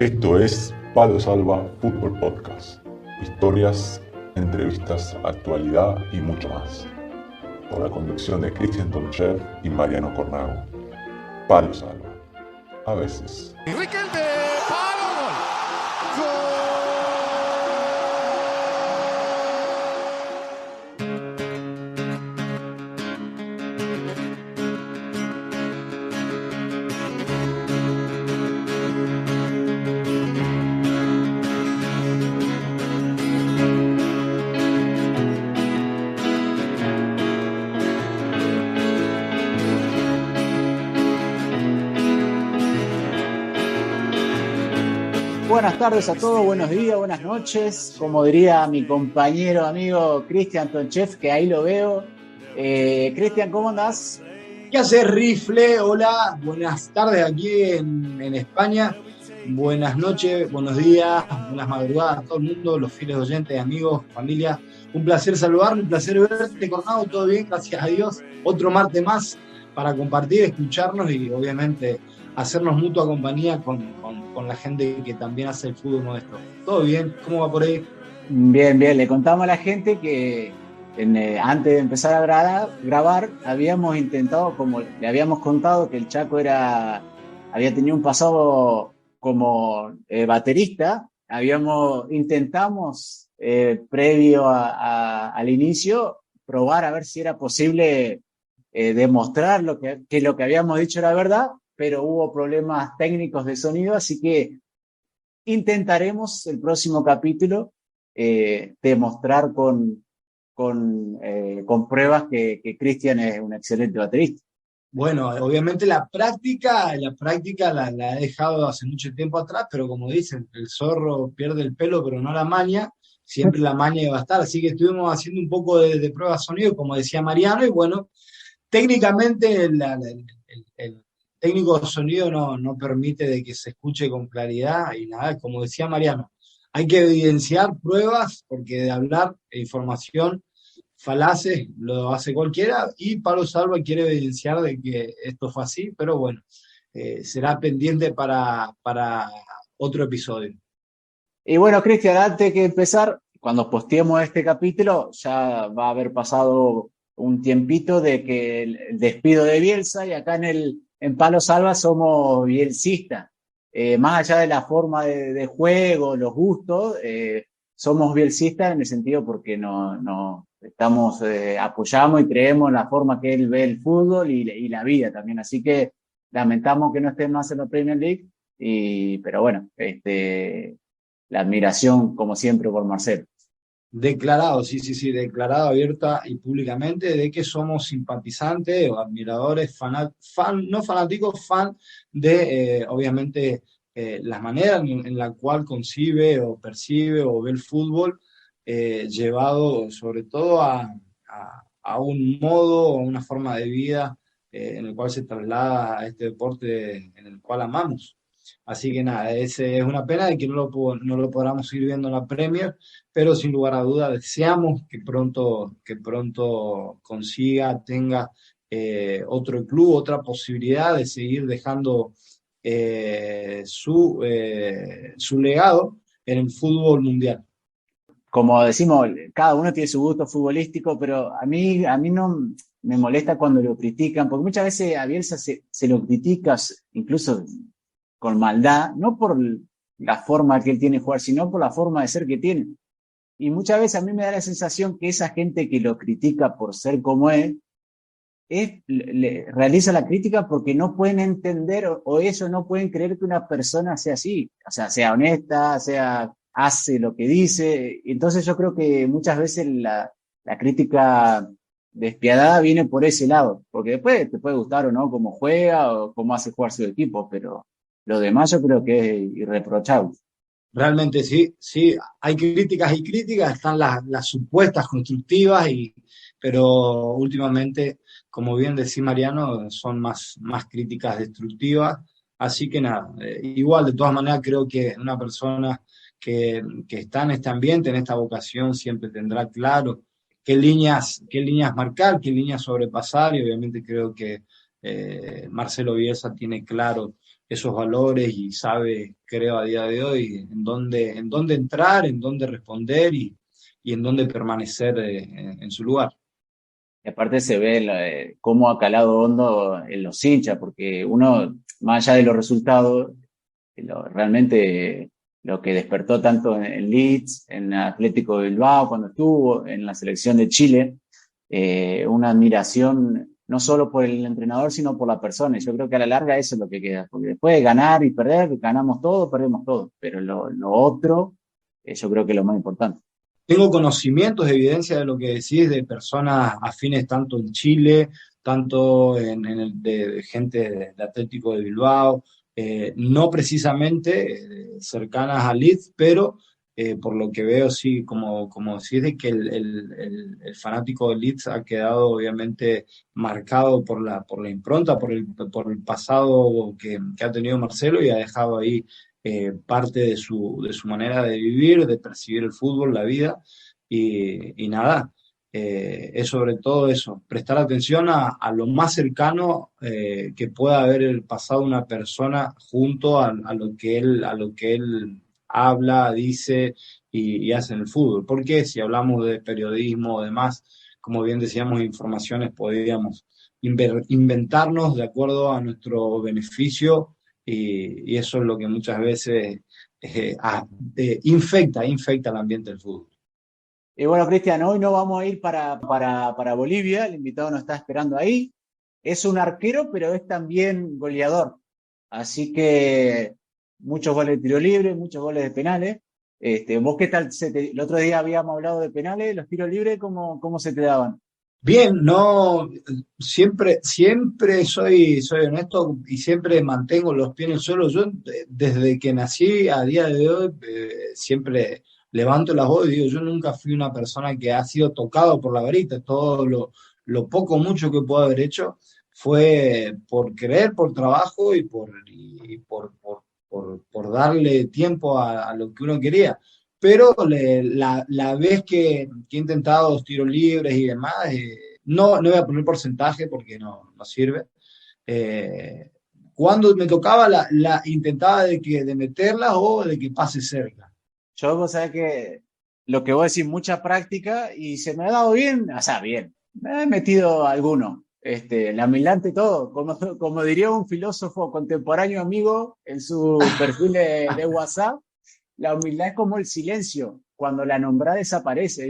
Esto es Palo Salva Fútbol Podcast. Historias, entrevistas, actualidad y mucho más. Por la conducción de Cristian Tonchev y Mariano Cornago. Palo Salva. A veces. Riquelme, palo, gol. Buenas tardes a todos, buenos días, buenas noches. Como diría mi compañero, amigo Cristian Tonchev, que ahí lo veo. Cristian, ¿cómo andás? ¿Qué haces, Rifle? Hola, buenas tardes aquí en España. Buenas noches, buenos días, buenas madrugadas a todo el mundo, los fieles oyentes, amigos, familia. Un placer saludarme, un placer verte, Cornado, todo bien, gracias a Dios. Otro martes más para compartir, escucharnos y obviamente hacernos mutua compañía con la gente que también hace el fútbol nuestro. ¿Todo bien? ¿Cómo va por ahí? Bien, bien. Le contamos a la gente que antes de empezar a grabar, habíamos intentado, como le habíamos contado, que el Chaco había tenido un pasado como baterista. Intentamos, previo al inicio, probar a ver si era posible demostrar que lo que habíamos dicho era verdad, pero hubo problemas técnicos de sonido, así que intentaremos el próximo capítulo demostrar con pruebas que Cristian es un excelente baterista. Bueno, obviamente la práctica la he dejado hace mucho tiempo atrás, pero como dicen, el zorro pierde el pelo, pero no la maña. Siempre la maña va a estar, así que estuvimos haciendo un poco de prueba de sonido, como decía Mariano, y bueno, técnicamente el técnico de sonido no permite de que se escuche con claridad y nada, como decía Mariano, hay que evidenciar pruebas porque de hablar información falaces lo hace cualquiera y Palo Salva quiere evidenciar de que esto fue así, pero bueno, será pendiente para otro episodio. Y bueno, Cristian, antes que empezar, cuando posteemos este capítulo, ya va a haber pasado un tiempito de que el despido de Bielsa, y acá en Palo Salva somos bielsistas. Más allá de la forma de juego, los gustos, somos bielsistas en el sentido porque no estamos, apoyamos y creemos en la forma que él ve el fútbol y la vida también. Así que lamentamos que no esté más en la Premier League, pero bueno, la admiración, como siempre, por Marcelo. Declarado, sí, declarado abierta y públicamente de que somos simpatizantes o admiradores, no fanáticos, fan de, obviamente, las maneras en la cual concibe o percibe o ve el fútbol, llevado sobre todo a un modo o una forma de vida en el cual se traslada a este deporte en el cual amamos. Así que nada, es una pena de que no lo podamos seguir viendo en la Premier, pero sin lugar a duda deseamos que pronto tenga otro club, otra posibilidad de seguir dejando su legado en el fútbol mundial. Como decimos, cada uno tiene su gusto futbolístico, pero a mí no me molesta cuando lo critican, porque muchas veces a Bielsa se lo critica, incluso con maldad, no por la forma que él tiene de jugar, sino por la forma de ser que tiene. Y muchas veces a mí me da la sensación que esa gente que lo critica por ser como realiza la crítica porque no pueden entender o ellos no pueden creer que una persona sea así, o sea, sea honesta, hace lo que dice. Entonces yo creo que muchas veces la crítica despiadada viene por ese lado, porque después te puede gustar o no cómo juega o cómo hace jugar su equipo, pero lo demás yo creo que es irreprochable. Realmente sí, hay críticas y críticas, están las supuestas constructivas, pero últimamente, como bien decía Mariano, son más críticas destructivas, así que nada, igual de todas maneras creo que una persona que está en este ambiente, en esta vocación, siempre tendrá claro qué líneas marcar, qué líneas sobrepasar, y obviamente creo que Marcelo Bielsa tiene claro esos valores y sabe, creo, a día de hoy en dónde entrar, en dónde responder y en dónde permanecer en su lugar. Y aparte se ve cómo ha calado hondo en los hinchas, porque uno, más allá de los resultados, realmente lo que despertó tanto en Leeds, en Atlético de Bilbao cuando estuvo, en la selección de Chile, una admiración no solo por el entrenador, sino por la persona. Y yo creo que a la larga eso es lo que queda, porque después de ganar y perder, ganamos todo, perdemos todo, pero lo otro, yo creo que es lo más importante. Tengo conocimientos, evidencia de lo que decís, de personas afines tanto en Chile, tanto de gente de Atlético de Bilbao, no precisamente cercanas a Leeds, pero por lo que veo, sí, como decís, de que el fanático de Leeds ha quedado obviamente marcado por la impronta, por el pasado que ha tenido Marcelo y ha dejado ahí parte de su manera de vivir, de percibir el fútbol, la vida, y nada, es sobre todo eso, prestar atención a lo más cercano que pueda haber pasado una persona junto a lo que él habla, dice y hace en el fútbol. Porque si hablamos de periodismo o demás, como bien decíamos, informaciones podríamos inventarnos de acuerdo a nuestro beneficio y eso es lo que muchas veces infecta el ambiente del fútbol. Y bueno, Cristian, hoy no vamos a ir para Bolivia, el invitado nos está esperando ahí. Es un arquero, pero es también goleador. Así que muchos goles de tiro libre, muchos goles de penales. ¿Vos qué tal? El otro día habíamos hablado de penales, los tiros libres, ¿cómo se te daban? Bien, no, siempre soy honesto y siempre mantengo los pies en el suelo. Yo desde que nací a día de hoy siempre levanto la voz y digo, yo nunca fui una persona que ha sido tocado por la varita. Todo lo poco mucho que puedo haber hecho fue por querer, por trabajo por darle tiempo a lo que uno quería. Pero la vez que he intentado los tiros libres y demás, no voy a poner porcentaje porque no sirve. Eh, Cuando me tocaba, intentaba de meterlas o de que pase cerca. Yo, vos sabés que lo que vos decís, mucha práctica y se me ha dado bien, o sea, bien, me he metido alguno. La humildad ante todo, como diría un filósofo contemporáneo amigo en su perfil de WhatsApp, la humildad es como el silencio, cuando la nombrada desaparece,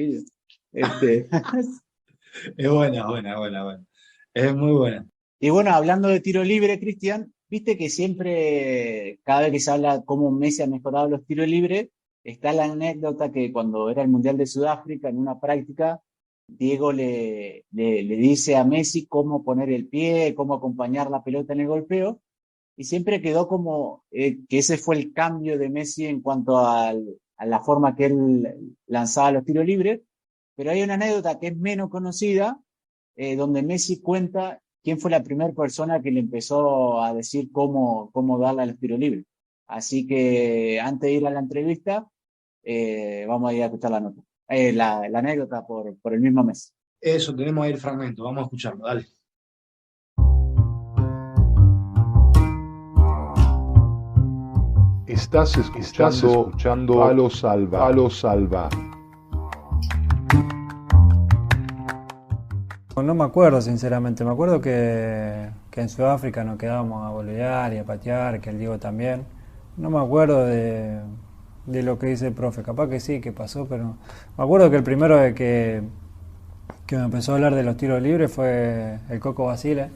¿viste? Es buena. Es muy buena. Y bueno, hablando de tiro libre, Cristian, viste que siempre, cada vez que se habla cómo Messi ha mejorado los tiros libres, está la anécdota que cuando era el Mundial de Sudáfrica, en una práctica, Diego le dice a Messi cómo poner el pie, cómo acompañar la pelota en el golpeo, y siempre quedó como que ese fue el cambio de Messi en cuanto a la forma que él lanzaba los tiros libres, pero hay una anécdota que es menos conocida, donde Messi cuenta quién fue la primera persona que le empezó a decir cómo darle a los tiros libres. Así que antes de ir a la entrevista, vamos a ir a escuchar la nota, la anécdota por el mismo Messi. Eso, tenemos ahí el fragmento, vamos a escucharlo, dale. Estás escuchando Palo Salva. No me acuerdo, sinceramente. Me acuerdo que en Sudáfrica nos quedábamos a volear y a patear, que el Diego también. No me acuerdo de lo que dice el profe. Capaz que sí, que pasó, pero me acuerdo que el primero de que me empezó a hablar de los tiros libres fue el Coco Basile,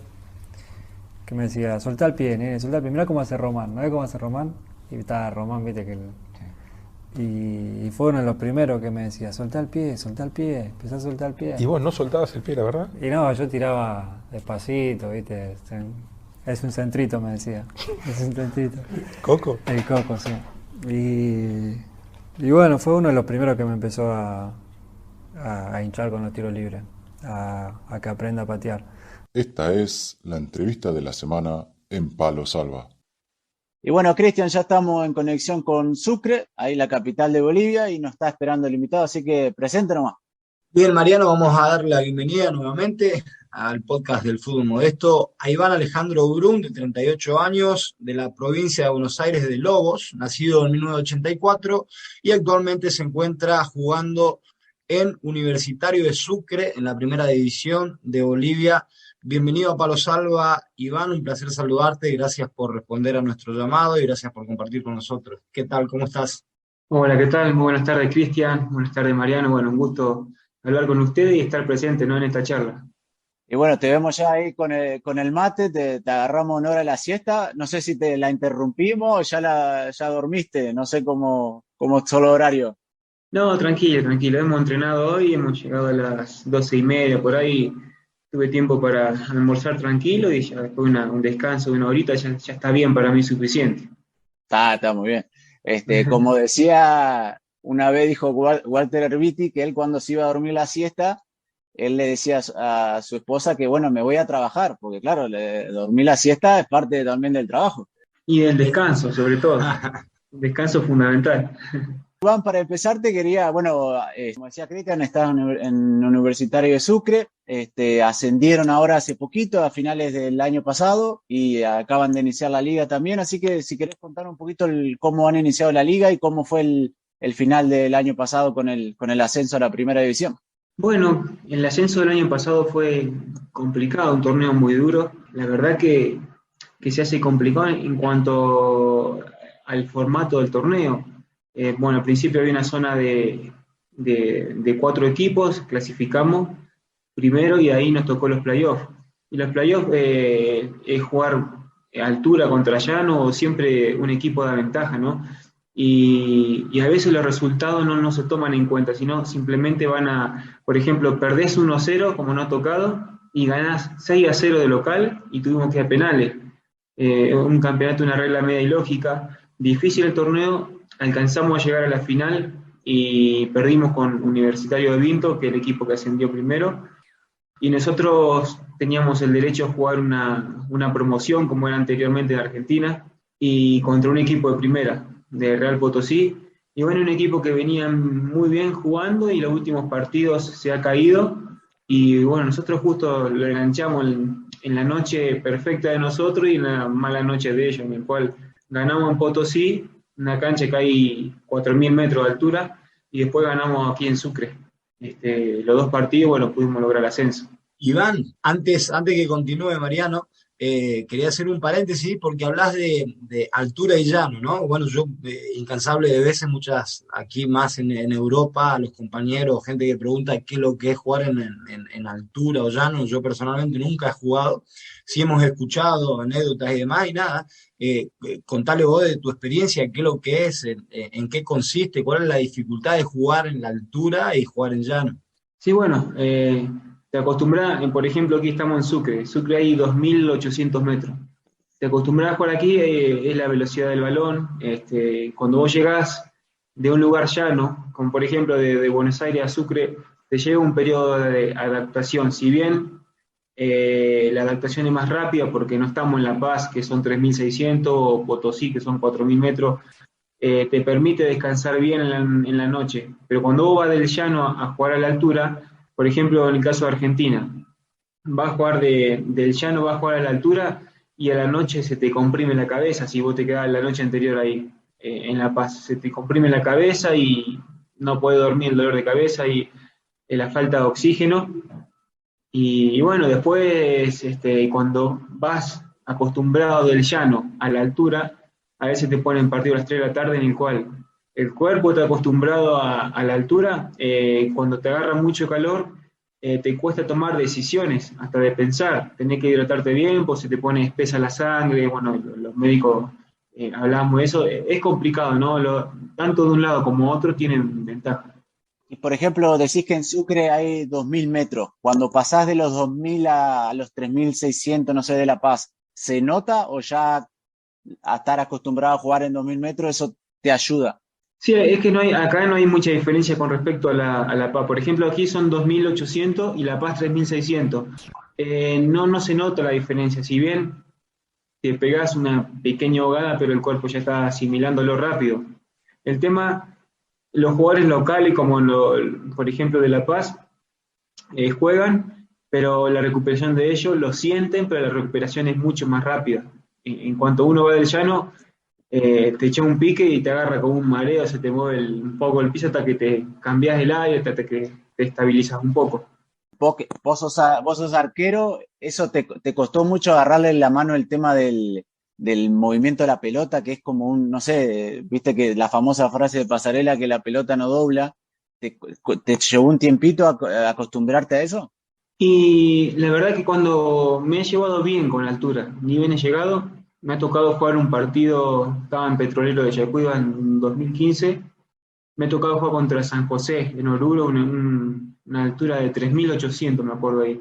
que me decía, soltá el pie, nene, soltá el pie. Mirá cómo hace Román, ¿no ves cómo hace Román? Y estaba Román, viste que... Y fue uno de los primeros que me decía, soltá el pie, empezá a soltar el pie. ¿Y vos no soltabas el pie, la verdad? Y no, yo tiraba despacito, viste, es un centrito, me decía, es un centrito. ¿Coco? El Coco, sí. Y bueno, fue uno de los primeros que me empezó a hinchar con los tiros libres, a que aprenda a patear. Esta es la entrevista de la semana en Palo Salva. Y bueno, Cristian, ya estamos en conexión con Sucre, ahí la capital de Bolivia, y nos está esperando el invitado, así que presente nomás. Bien, Mariano, vamos a darle la bienvenida nuevamente al podcast del Fútbol Modesto a Iván Alejandro Brum, de 38 años, de la provincia de Buenos Aires de Lobos, nacido en 1984 y actualmente se encuentra jugando en Universitario de Sucre, en la primera división de Bolivia. Bienvenido a Palo Salva, Iván, un placer saludarte, gracias por responder a nuestro llamado y gracias por compartir con nosotros. ¿Qué tal? ¿Cómo estás? Hola, ¿qué tal? Muy buenas tardes, Cristian. Buenas tardes, Mariano. Bueno, un gusto hablar con ustedes y estar presente, ¿no?, en esta charla. Y bueno, te vemos ya ahí con el mate, te agarramos una hora de la siesta. No sé si te la interrumpimos o ya dormiste, no sé cómo es el horario. No, tranquilo, tranquilo. Hemos entrenado hoy, hemos llegado a las 12:30, por ahí. Tuve tiempo para almorzar tranquilo y ya después un descanso de una horita ya está bien, para mí suficiente. Está muy bien. Como decía, una vez dijo Walter Erviti que él cuando se iba a dormir la siesta, él le decía a su esposa que bueno, me voy a trabajar, porque claro, dormir la siesta es parte también del trabajo. Y del descanso, sobre todo. Descanso fundamental. Juan, para empezar te quería, bueno, como decía Cristian, estás en Universitario de Sucre, ascendieron ahora hace poquito, a finales del año pasado, y acaban de iniciar la liga también, así que si querés contar un poquito cómo han iniciado la liga y cómo fue el final del año pasado con el ascenso a la primera división. Bueno, el ascenso del año pasado fue complicado, un torneo muy duro. La verdad que se hace complicado en cuanto al formato del torneo. Bueno, al principio había una zona de 4 equipos, clasificamos primero y ahí nos tocó los playoffs. Y los playoffs es jugar altura contra llano o siempre un equipo da ventaja, ¿no? Y a veces los resultados no se toman en cuenta, sino simplemente por ejemplo, perdés 1-0 como no ha tocado y ganás 6-0 de local y tuvimos que ir a penales. Un campeonato, una regla media ilógica, difícil el torneo. Alcanzamos a llegar a la final y perdimos con Universitario de Vinto, que es el equipo que ascendió primero, y nosotros teníamos el derecho a jugar una promoción, como era anteriormente en Argentina, y contra un equipo de primera, de Real Potosí, y bueno, un equipo que venía muy bien jugando y los últimos partidos se ha caído, y bueno, nosotros justo lo enganchamos en la noche perfecta de nosotros y en la mala noche de ellos, en el cual ganamos en Potosí, una cancha que hay 4.000 metros de altura, y después ganamos aquí en Sucre. Los 2 partidos, bueno, pudimos lograr el ascenso. Iván, antes que continúe Mariano, quería hacer un paréntesis porque hablas de altura y llano, ¿no? Bueno, yo incansable de veces, muchas aquí más en Europa, a los compañeros, gente que pregunta qué es lo que es jugar en altura o llano. Yo personalmente nunca he jugado, sí hemos escuchado anécdotas y demás, y nada, contale vos de tu experiencia, qué es lo que es, en qué consiste, cuál es la dificultad de jugar en la altura y jugar en llano. Sí, bueno, te acostumbras, por ejemplo, aquí estamos en Sucre. Sucre hay 2.800 metros. Te acostumbras a jugar aquí, es la velocidad del balón. Cuando vos llegás de un lugar llano, como por ejemplo de Buenos Aires a Sucre, te lleva un periodo de adaptación. Si bien la adaptación es más rápida porque no estamos en La Paz, que son 3.600, o Potosí, que son 4.000 metros, te permite descansar bien en la noche. Pero cuando vos vas del llano a jugar a la altura, por ejemplo, en el caso de Argentina, vas a jugar del llano, vas a jugar a la altura y a la noche se te comprime la cabeza. Si vos te quedás la noche anterior ahí en La Paz, se te comprime la cabeza y no puedes dormir, el dolor de cabeza y la falta de oxígeno. Y bueno, después cuando vas acostumbrado del llano a la altura, a veces te ponen partido a las 3 de la tarde en el cual el cuerpo está acostumbrado a la altura, cuando te agarra mucho calor, te cuesta tomar decisiones, hasta de pensar, tenés que hidratarte bien, pues se te pone espesa la sangre, bueno, los médicos hablábamos de eso, es complicado, ¿no? Tanto de un lado como otro tienen ventaja. Y por ejemplo, decís que en Sucre hay 2.000 metros, cuando pasás de los 2.000 a los 3.600, no sé, de La Paz, ¿se nota o ya a estar acostumbrado a jugar en 2.000 metros, eso te ayuda? Sí, es que acá no hay mucha diferencia con respecto a La Paz. Por ejemplo, aquí son 2.800 y La Paz 3.600. No se nota la diferencia. Si bien te pegás una pequeña ahogada, pero el cuerpo ya está asimilándolo rápido. El tema, los jugadores locales, como por ejemplo de La Paz, juegan, pero la recuperación de ellos lo sienten, pero la recuperación es mucho más rápida. En cuanto uno va del llano, te echa un pique y te agarra como un mareo, se te mueve un poco el piso hasta que te cambias el aire, hasta que te estabilizas un poco. Vos sos arquero, ¿eso te costó mucho agarrarle la mano el tema del movimiento de la pelota, que es como no sé, viste que la famosa frase de Pasarela que la pelota no dobla? ¿Te llevó un tiempito a acostumbrarte a eso? Y la verdad que cuando me he llevado bien con la altura, ni bien he llegado, me ha tocado jugar un partido, estaba en Petrolero de Yacuiba en 2015, me ha tocado jugar contra San José en Oruro, una altura de 3.800, me acuerdo ahí.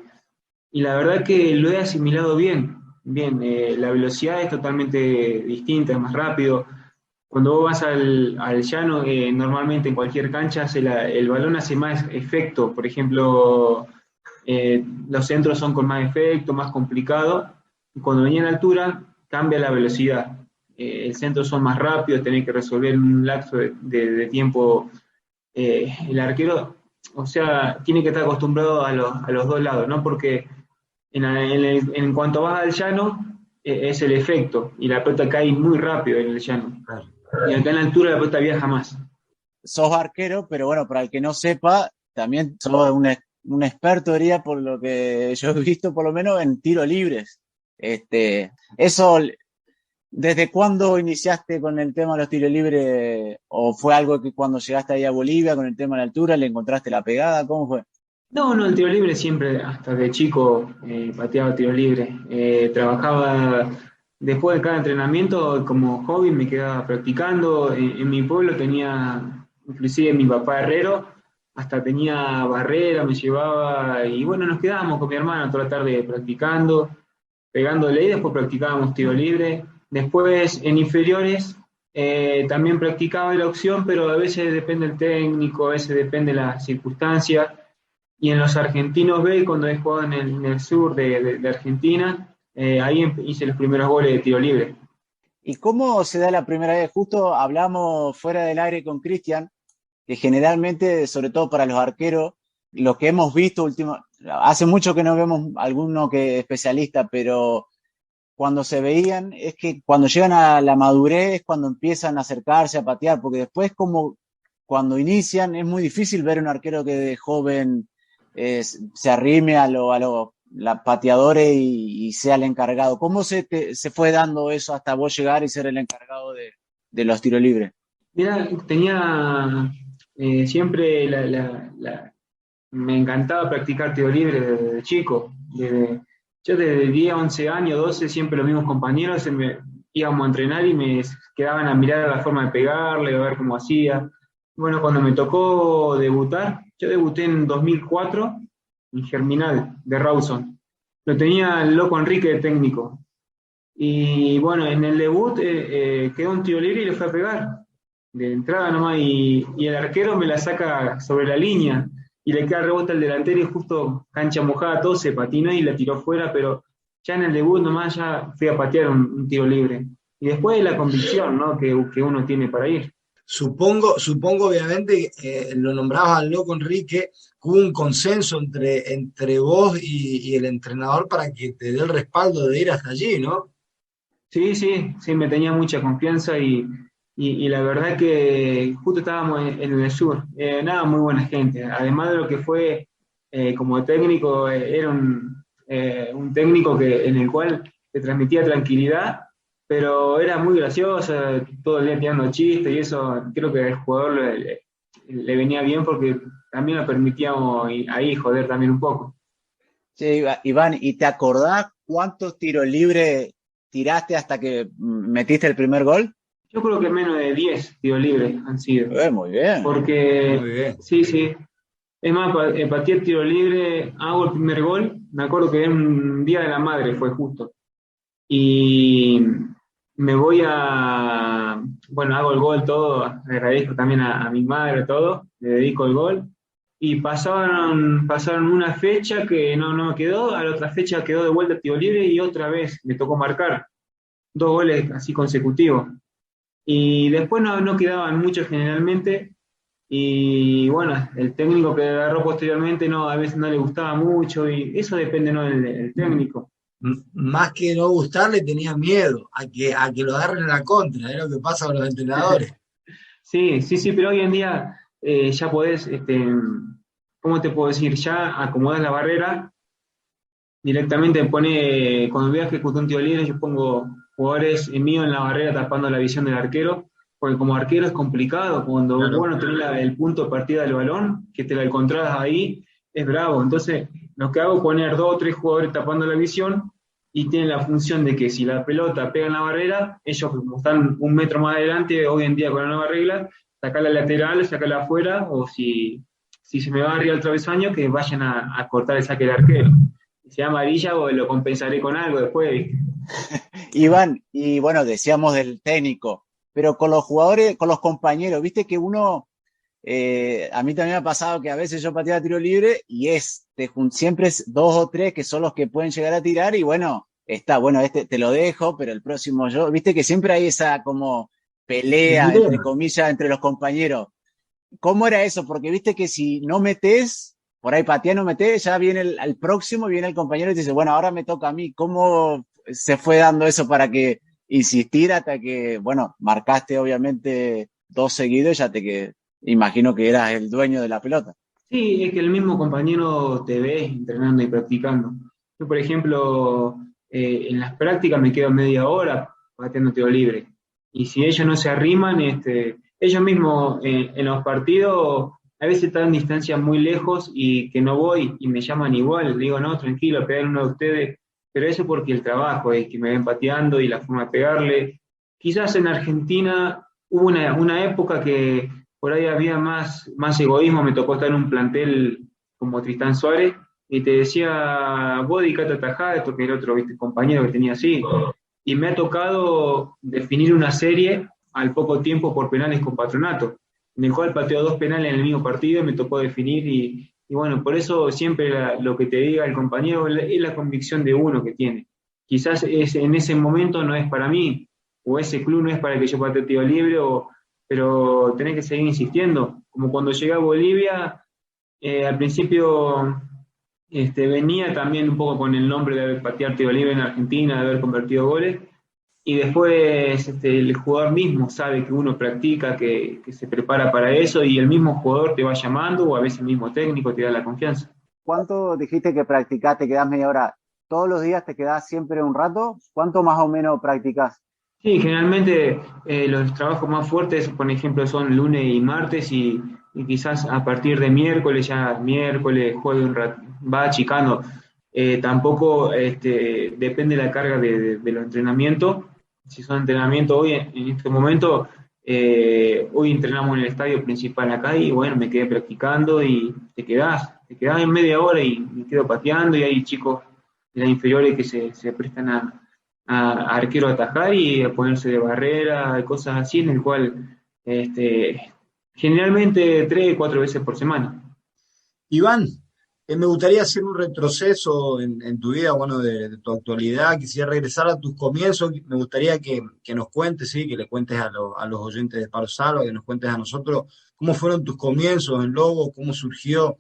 Y la verdad que lo he asimilado bien, la velocidad es totalmente distinta, es más rápido. Cuando vos vas al llano, normalmente en cualquier cancha el balón hace más efecto, por ejemplo, los centros son con más efecto, más complicado. Y cuando venía en altura, cambia la velocidad. El centro son más rápidos, tenés que resolver en un lapso de tiempo. El arquero, o sea, tiene que estar acostumbrado a los dos lados, ¿no? Porque en cuanto vas al llano, es el efecto, y la pelota cae muy rápido en el llano. Y acá en la altura la pelota viaja más. Sos arquero, pero bueno, para el que no sepa, también sos un experto, diría, por lo que yo he visto, por lo menos en tiros libres. Eso, ¿desde cuándo iniciaste con el tema de los tiros libres? ¿O fue algo que cuando llegaste ahí a Bolivia con el tema de la altura le encontraste la pegada? ¿Cómo fue? No, el tiro libre siempre, hasta de chico, pateaba tiro libre. Trabajaba después de cada entrenamiento como hobby, me quedaba practicando. En mi pueblo tenía, inclusive mi papá herrero, hasta tenía barrera, me llevaba, y bueno, nos quedábamos con mi hermano toda la tarde practicando, pegándole, y después practicábamos tiro libre. Después en inferiores también practicaba la opción, pero a veces depende el técnico, a veces depende la circunstancia. Y en los argentinos B, cuando he jugado en el sur de Argentina, ahí hice los primeros goles de tiro libre. ¿Y cómo se da la primera vez? Justo hablamos fuera del aire con Cristian, que generalmente, sobre todo para los arqueros, lo que hemos visto hace mucho que no vemos alguno que es especialista, pero cuando se veían es que cuando llegan a la madurez es cuando empiezan a acercarse a patear, porque después como cuando inician es muy difícil ver un arquero que de joven se arrime a los pateadores y sea el encargado. ¿Cómo se fue dando eso hasta vos llegar y ser el encargado de los tiros libres? Mira, tenía siempre me encantaba practicar tiro libre desde chico. Yo desde 10, 11 años, 12, siempre los mismos compañeros íbamos a entrenar y me quedaban a mirar la forma de pegarle, a ver cómo hacía. Bueno, cuando me tocó debutar, yo debuté en 2004 en Germinal de Rawson. Lo tenía el loco Enrique de técnico. Y bueno, en el debut quedó un tiro libre y le fue a pegar. De entrada nomás, y el arquero me la saca sobre la línea y le queda rebota al delantero y justo cancha mojada, todo se patinó y la tiró fuera, pero ya en el debut nomás ya fui a patear un tiro libre. Y después la convicción, ¿no? que uno tiene para ir. Supongo obviamente, lo nombrabas al loco Enrique, que hubo un consenso entre vos y el entrenador para que te dé el respaldo de ir hasta allí, ¿no? Sí, me tenía mucha confianza y la verdad que justo estábamos en el sur, nada, muy buena gente. Además de lo que fue como técnico, era un técnico en el cual te transmitía tranquilidad, pero era muy gracioso, todo el día tirando chistes y eso creo que al jugador le venía bien porque también lo permitíamos ahí joder también un poco. Sí, Iván, ¿y te acordás cuántos tiros libres tiraste hasta que metiste el primer gol? Yo creo que menos de 10 tiros libres han sido. Muy bien. Porque, Muy bien. sí. Es más, pateé el tiro libre, hago el primer gol. Me acuerdo que era un día de la madre, fue justo. Y me voy bueno, hago el gol todo, agradezco también a mi madre, todo, le dedico el gol. Y pasaron una fecha que no me quedó, a la otra fecha quedó de vuelta el tiro libre y otra vez me tocó marcar 2 goles así consecutivos. Y después no quedaban muchos generalmente, Y bueno, el técnico que agarró posteriormente no, a veces no le gustaba mucho y eso depende, ¿no? del técnico. Más que no gustarle, tenía miedo a que lo agarren en la contra, es lo que pasa con los entrenadores. Sí, sí, sí, pero hoy en día ya podés, ¿cómo te puedo decir? Ya acomodás la barrera, directamente pone, cuando veas que justo un tiro libre, yo pongo jugadores míos en la barrera tapando la visión del arquero, porque como arquero es complicado, cuando Claro. vos no tenés el punto de partida del balón, que te la encontrás ahí, es bravo. Entonces, lo que hago es poner 2 o 3 jugadores tapando la visión y tienen la función de que si la pelota pega en la barrera, ellos como están 1 metro más adelante, hoy en día con la nueva regla, sacarla lateral, sacarla afuera, o si se me va arriba el travesaño, que vayan a cortar el saque del arquero. Si sea amarilla, o lo compensaré con algo después, ¿viste? Iván, y bueno, decíamos del técnico, pero con los jugadores, con los compañeros, viste que uno, a mí también me ha pasado que a veces yo pateaba tiro libre y siempre es 2 o 3 que son los que pueden llegar a tirar y bueno, bueno, este te lo dejo, pero el próximo yo, viste que siempre hay esa como pelea, entre comillas, entre los compañeros. ¿Cómo era eso? Porque viste que si no metés, por ahí pateás, no metés, ya viene al próximo, viene el compañero y te dice, bueno, ahora me toca a mí. ¿Cómo se fue dando eso para que insistir hasta que, bueno, marcaste obviamente 2 seguidos y imagino que eras el dueño de la pelota? Sí, es que el mismo compañero te ve entrenando y practicando. Yo, por ejemplo, en las prácticas me quedo media hora pateando tiro libre. Y si ellos no se arriman, ellos mismos en los partidos a veces están en distancias muy lejos y que no voy y me llaman igual. Le digo, no, tranquilo, pegar uno de ustedes. Pero eso porque el trabajo es que me ven pateando y la forma de pegarle. Quizás en Argentina hubo una época que por ahí había más egoísmo, me tocó estar en un plantel como Tristán Suárez, y te decía, vos dedicate a atajar, esto que el otro, ¿viste? Compañero que tenía así, y me ha tocado definir una serie al poco tiempo por penales con Patronato, en el cual pateó 2 penales en el mismo partido, me tocó definir, y bueno, por eso siempre lo que te diga el compañero es la convicción de uno que tiene. Quizás en ese momento no es para mí, o ese club no es para que yo patee tiro libre, pero tenés que seguir insistiendo. Como cuando llegué a Bolivia, al principio venía también un poco con el nombre de haber pateado tiro libre en Argentina, de haber convertido goles, y después el jugador mismo sabe que uno practica, que se prepara para eso, y el mismo jugador te va llamando, o a veces el mismo técnico te da la confianza. ¿Cuánto dijiste que practicás? ¿Te quedás media hora? ¿Todos los días te quedás siempre un rato? ¿Cuánto más o menos practicás? Sí, generalmente los trabajos más fuertes, por ejemplo, son lunes y martes y quizás a partir de miércoles, jueves un rato, va achicando. Tampoco depende de la carga de los entrenamientos. Si son entrenamientos hoy, en este momento, hoy entrenamos en el estadio principal acá y bueno, me quedé practicando y te quedás en media hora y me quedo pateando y hay chicos de las inferiores que se prestan a arquero a atajar y a ponerse de barrera, cosas así, en el cual generalmente 3 o 4 veces por semana. Iván, me gustaría hacer un retroceso en tu vida, bueno, de tu actualidad. Quisiera regresar a tus comienzos. Me gustaría que nos cuentes, ¿sí? Que le cuentes a los oyentes de Palo Salva, que nos cuentes a nosotros cómo fueron tus comienzos en Lobo, cómo surgió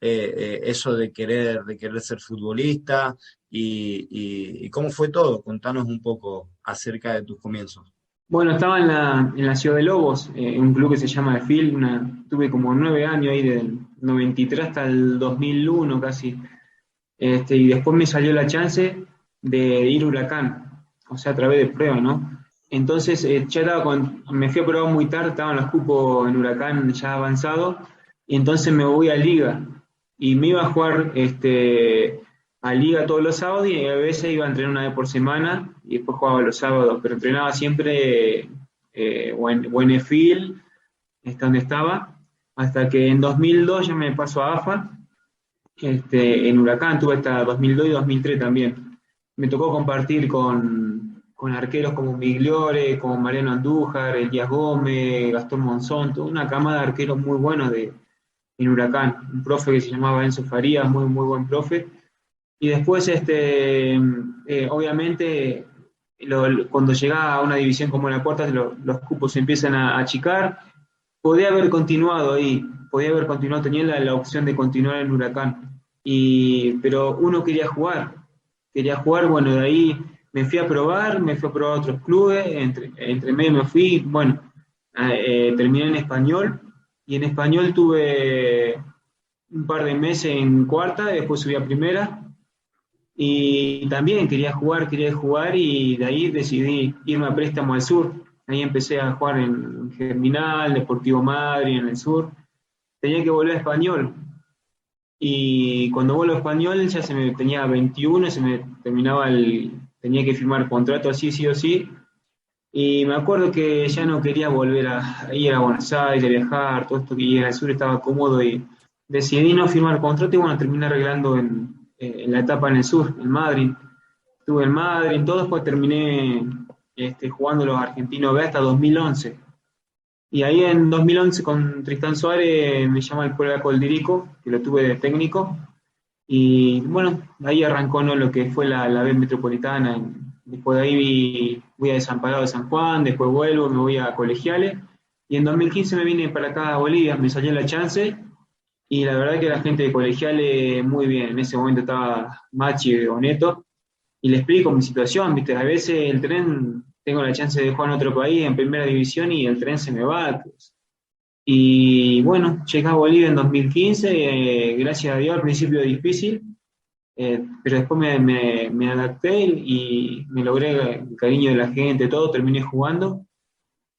eso de querer ser futbolista y cómo fue todo. Contanos un poco acerca de tus comienzos. Bueno, estaba en la ciudad de Lobos, en un club que se llama The Field, tuve como 9 años ahí, del 93 hasta el 2001 casi, y después me salió la chance de ir a Huracán, o sea, a través de prueba, ¿no? Entonces, ya me fui a probar muy tarde, estaban los cupos en Huracán ya avanzados, y entonces me voy a Liga, y me iba a jugar a Liga todos los sábados y a veces iba a entrenar una vez por semana y después jugaba los sábados, pero entrenaba siempre o en EFIL, donde estaba, hasta que en 2002 ya me paso a AFA, en Huracán tuve hasta 2002 y 2003 también. Me tocó compartir con arqueros como Migliore, como Mariano Andújar, Elías Gómez, Gastón Monzón, toda una camada de arqueros muy buenos en Huracán. Un profe que se llamaba Enzo Farías, muy, muy buen profe. Y después, obviamente, cuando llega a una división como la cuarta, los cupos se empiezan a achicar podía haber continuado ahí, podía haber continuado, tenía la opción de continuar en Huracán, pero uno quería jugar, bueno, de ahí me fui a probar otros clubes, entre medio me fui, bueno, terminé en Español, y en Español tuve un par de meses en cuarta, después subí a primera, y también quería jugar, y de ahí decidí irme a préstamo al sur. Ahí empecé a jugar en Germinal, Deportivo Madrid, en el sur. Tenía que volver a Español. Y cuando vuelvo a Español ya tenía 21, se me terminaba tenía que firmar contrato así, sí o sí. Y me acuerdo que ya no quería volver a ir a Buenos Aires, a viajar, todo esto, que ir al sur estaba cómodo, y decidí no firmar contrato, y bueno, terminé arreglando en la etapa en el sur, en Madrid. Estuve en Madrid, todo, después terminé jugando los argentinos B hasta 2011. Y ahí en 2011 con Tristán Suárez me llama el Polaco Coldirico, que lo tuve de técnico, y bueno, ahí arrancó, ¿no?, lo que fue la B Metropolitana. Después de ahí voy a Desamparado de San Juan, después vuelvo, me voy a Colegiales, y en 2015 me vine para acá a Bolivia, me salió la chance, y la verdad que la gente de Colegiales muy bien. En ese momento estaba Machi de Boneto, y le explico mi situación, ¿viste? A veces el tren, tengo la chance de jugar en otro país, en primera división, y el tren se me va, pues. Y bueno, llegué a Bolivia en 2015, gracias a Dios, al principio difícil, pero después me adapté y me logré el cariño de la gente, todo, terminé jugando.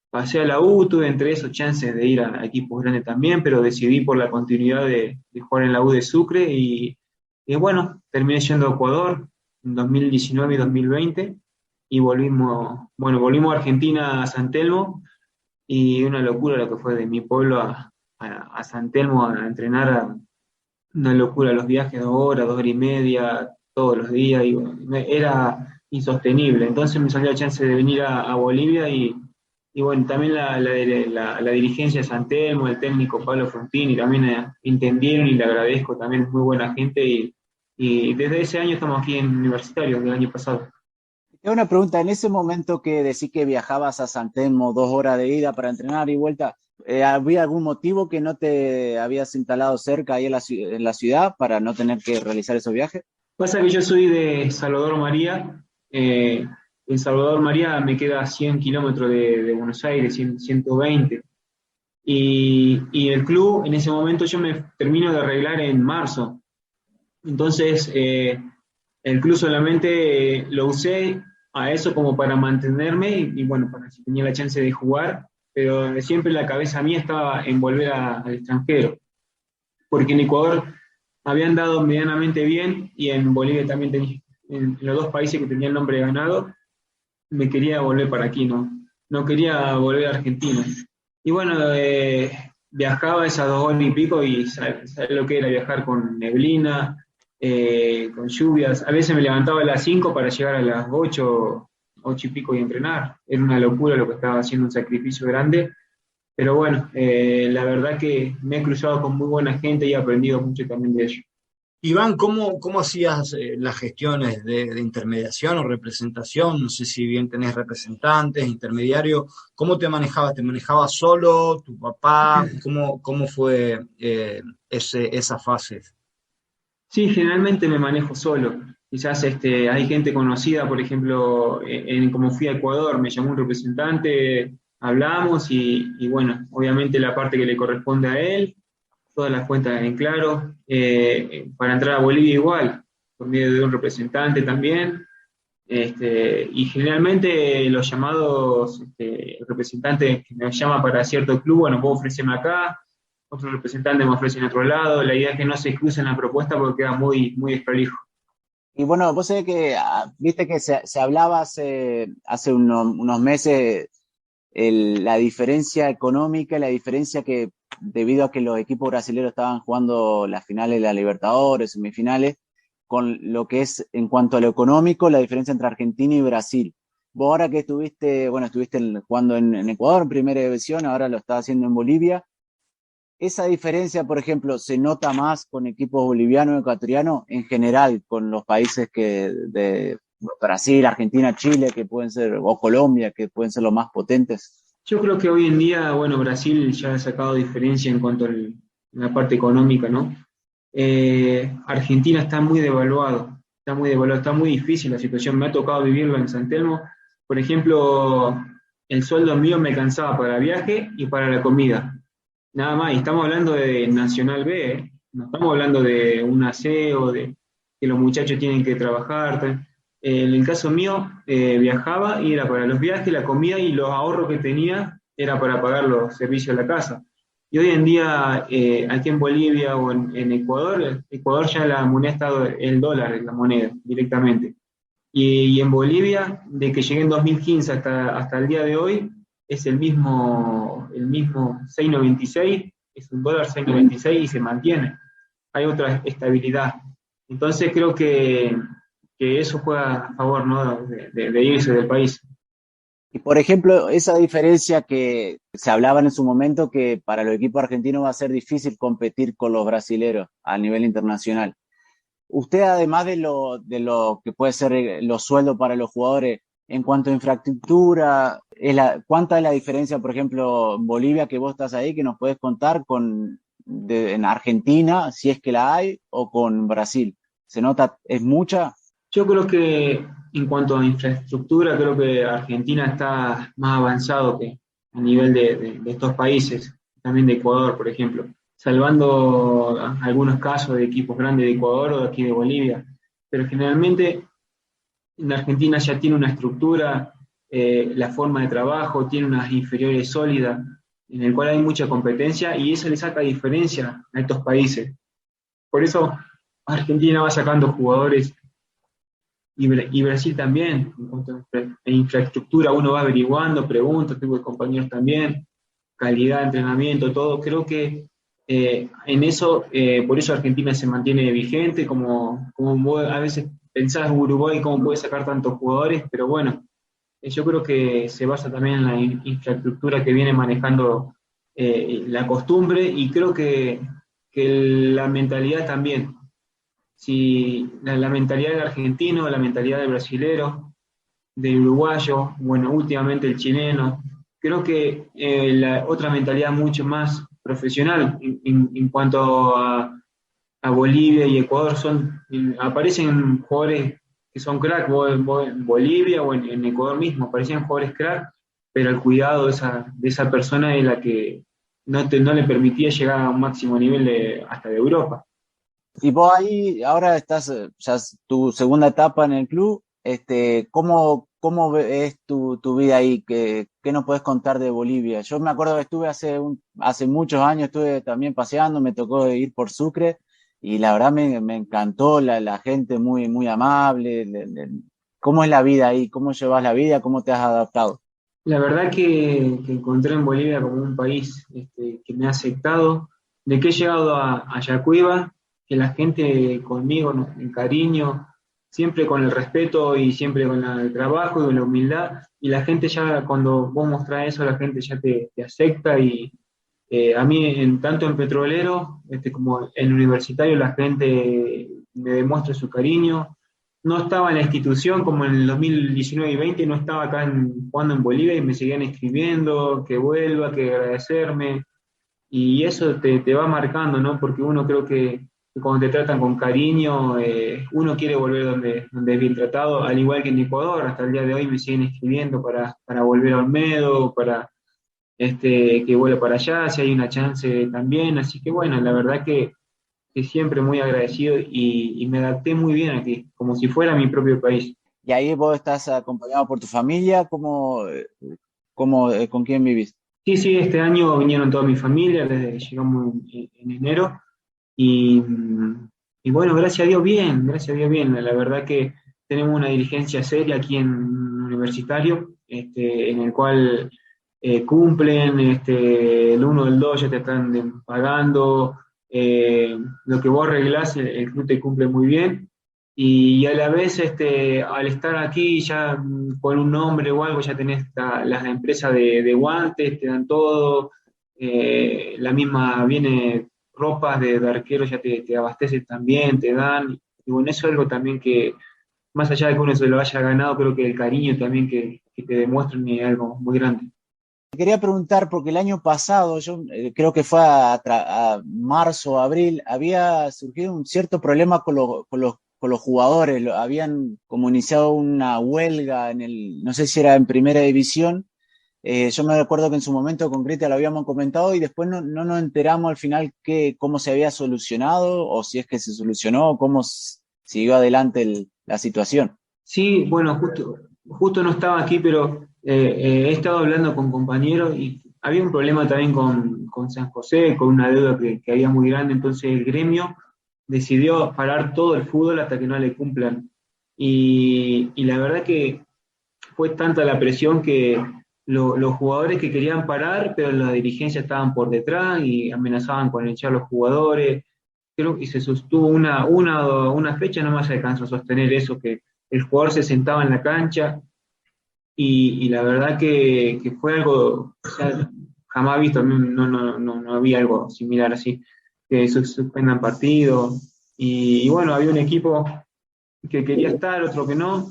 Pasé a la U, tuve entre esos chances de ir a equipos grandes también, pero decidí por la continuidad de jugar en la U de Sucre, y bueno, terminé yendo a Ecuador en 2019 y 2020, y volvimos a Argentina, a San Telmo, y una locura lo que fue de mi pueblo a San Telmo a entrenar, una locura, los viajes, 2 horas, 2 horas y media, todos los días, y bueno, era insostenible. Entonces me salió la chance de venir a Bolivia, y bueno, también la dirigencia de San Telmo, el técnico Pablo Frontini, también entendieron, y le agradezco, también es muy buena gente, y desde ese año estamos aquí en Universitario, del año pasado. Tengo una pregunta, en ese momento que decís que viajabas a San Telmo 2 horas de ida para entrenar y vuelta, ¿había algún motivo que no te habías instalado cerca ahí en la ciudad para no tener que realizar esos viajes? Pasa que yo soy de Salvador María, en Salvador María me queda a 100 kilómetros de Buenos Aires, 120, y el club en ese momento yo me termino de arreglar en marzo. Entonces el club solamente lo usé a eso como para mantenerme, y bueno, para si tenía la chance de jugar, pero siempre la cabeza mía estaba en volver al extranjero, porque en Ecuador habían dado medianamente bien, y en Bolivia también tenía, en los dos países que tenían nombre ganado, me quería volver para aquí, no quería volver a Argentina. Y bueno, viajaba esas 2 horas y pico, y ¿sabes lo que era viajar con neblina, con lluvias? A veces me levantaba a las 5 para llegar a las 8 y pico y entrenar. Era una locura lo que estaba haciendo, un sacrificio grande. Pero bueno, la verdad que me he cruzado con muy buena gente y he aprendido mucho también de ellos. Iván, ¿cómo hacías las gestiones de intermediación o representación? No sé si bien tenés representantes, intermediarios. ¿Cómo te manejabas? ¿Te manejabas solo? ¿Tu papá? ¿Cómo fue esa fase? Sí, generalmente me manejo solo. Quizás hay gente conocida, por ejemplo, como fui a Ecuador, me llamó un representante, hablamos, y bueno, obviamente la parte que le corresponde a él, todas las cuentas en claro. Para entrar a Bolivia igual, por medio de un representante también. Y generalmente los llamados, el representante que me llama para cierto club, bueno, puedo ofrecerme acá, otro representante me ofrece en otro lado. La idea es que no se crucen la propuesta porque queda muy, muy desprolijo. Y bueno, vos sabés que, viste que se hablaba hace unos meses la diferencia económica, la diferencia que, debido a que los equipos brasileños estaban jugando las finales de la Libertadores, semifinales, con lo que es en cuanto a lo económico, la diferencia entre Argentina y Brasil. Vos ahora que estuviste jugando en Ecuador en primera división, ahora lo estás haciendo en Bolivia. Esa diferencia, por ejemplo, ¿se nota más con equipos bolivianos, ecuatorianos, en general, con los países de Brasil, Argentina, Chile, que pueden ser, o Colombia, que pueden ser los más potentes? Yo creo que hoy en día, bueno, Brasil ya ha sacado diferencia en cuanto a la parte económica, ¿no? Argentina está muy devaluado, está muy difícil la situación. Me ha tocado vivirlo en San Telmo. Por ejemplo, el sueldo mío me alcanzaba para el viaje y para la comida. Nada más, y estamos hablando de Nacional B, ¿eh? No estamos hablando de una C o de que los muchachos tienen que trabajar. En el caso mío, viajaba y era para los viajes, la comida y los ahorros que tenía era para pagar los servicios de la casa. Y hoy en día, aquí en Bolivia o en Ecuador, Ecuador ya la moneda está el dólar, la moneda, directamente. Y en Bolivia, de que llegué en 2015 hasta el día de hoy, es el mismo 6,96, es un dólar 6,96 y se mantiene. Hay otra estabilidad. Entonces creo que eso juega a favor, ¿no? de irse del país. Y por ejemplo, esa diferencia que se hablaba en su momento que para los equipos argentinos va a ser difícil competir con los brasileros a nivel internacional. Usted, además de lo que puede ser los sueldos para los jugadores, en cuanto a infraestructura, ¿cuánta es la diferencia, por ejemplo, en Bolivia, que vos estás ahí, que nos puedes contar en Argentina, si es que la hay, o con Brasil? ¿Se nota, es mucha? Yo creo que en cuanto a infraestructura, creo que Argentina está más avanzado que a nivel de estos países, también de Ecuador, por ejemplo, salvando algunos casos de equipos grandes de Ecuador o de aquí de Bolivia. Pero generalmente en Argentina ya tiene una estructura, la forma de trabajo, tiene unas inferiores sólidas, en el cual hay mucha competencia y eso le saca diferencia a estos países. Por eso Argentina va sacando jugadores y Brasil también, en cuanto a infraestructura, uno va averiguando, pregunta, tuve compañeros también, calidad de entrenamiento, todo. Creo que en eso, por eso Argentina se mantiene vigente, como vos a veces pensás Uruguay cómo puede sacar tantos jugadores, pero bueno, yo creo que se basa también en la infraestructura que viene manejando la costumbre y creo que la mentalidad también. Si la mentalidad del argentino, la mentalidad del brasilero, del uruguayo, bueno, últimamente el chileno, creo que la otra mentalidad mucho más profesional en cuanto a Bolivia y Ecuador aparecen jugadores que son crack, vos en Bolivia o en Ecuador mismo, aparecían jugadores crack, pero el cuidado de esa persona es la que no le permitía llegar a un máximo nivel hasta de Europa. Y vos ahí, ahora estás, ya es tu segunda etapa en el club, ¿cómo es tu vida ahí? ¿Qué nos puedes contar de Bolivia? Yo me acuerdo que estuve hace muchos años, estuve también paseando, me tocó ir por Sucre, y la verdad me encantó la gente muy, muy amable. ¿Cómo es la vida ahí? ¿Cómo llevas la vida? ¿Cómo te has adaptado? La verdad que encontré en Bolivia como un país que me ha aceptado, de que he llegado a Yacuiba, que la gente conmigo, ¿no? En cariño, siempre con el respeto y siempre con el trabajo y con la humildad, y la gente ya cuando vos mostrás eso, la gente ya te acepta y a mí tanto en Petrolero como en Universitario la gente me demuestra su cariño. No estaba en la institución como en el 2019 y 20, no estaba acá jugando en Bolivia y me seguían escribiendo que vuelva, que agradecerme. Y eso te va marcando, ¿no? Porque uno creo que cuando te tratan con cariño, uno quiere volver donde es bien tratado, al igual que en Ecuador. Hasta el día de hoy me siguen escribiendo para volver a Olmedo, para que vuelva para allá, si hay una chance también. Así que bueno, la verdad que siempre muy agradecido y me adapté muy bien aquí, como si fuera mi propio país. Y ahí vos estás acompañado por tu familia, ¿con quién vivís? Sí, sí, este año vinieron toda mi familia, desde llegamos en enero, y, y bueno, gracias a Dios bien, la verdad que tenemos una dirigencia seria aquí en Universitario, en el cual cumplen, el 1 del 2 ya te están pagando, lo que vos arreglás, el club te cumple muy bien, y a la vez, al estar aquí ya con un nombre o algo, ya tenés las empresas de guantes, te dan todo, la misma, viene ropas de arquero, ya te abastece también, te dan, y bueno, eso es algo también que, más allá de que uno se lo haya ganado, creo que el cariño también que te demuestran es algo muy grande. Quería preguntar, porque el año pasado, yo creo que fue a marzo o abril, había surgido un cierto problema con los jugadores. Habían como iniciado una huelga no sé si era en primera división. Yo me recuerdo que en su momento con Cristian lo habíamos comentado y después no nos enteramos al final cómo se había solucionado o si es que se solucionó o cómo siguió adelante la situación. Sí, bueno, justo no estaba aquí, pero he estado hablando con compañeros y había un problema también con San José, con una deuda que había muy grande, entonces el gremio decidió parar todo el fútbol hasta que no le cumplan. Y la verdad que fue tanta la presión que los jugadores que querían parar, pero la dirigencia estaban por detrás y amenazaban con echar a los jugadores. Creo que se sostuvo una fecha, no más alcanzó a sostener eso, que el jugador se sentaba en la cancha y la verdad que fue algo, o sea, jamás visto, no había algo similar así, que suspendan partidos. Y bueno, había un equipo que quería estar, otro que no,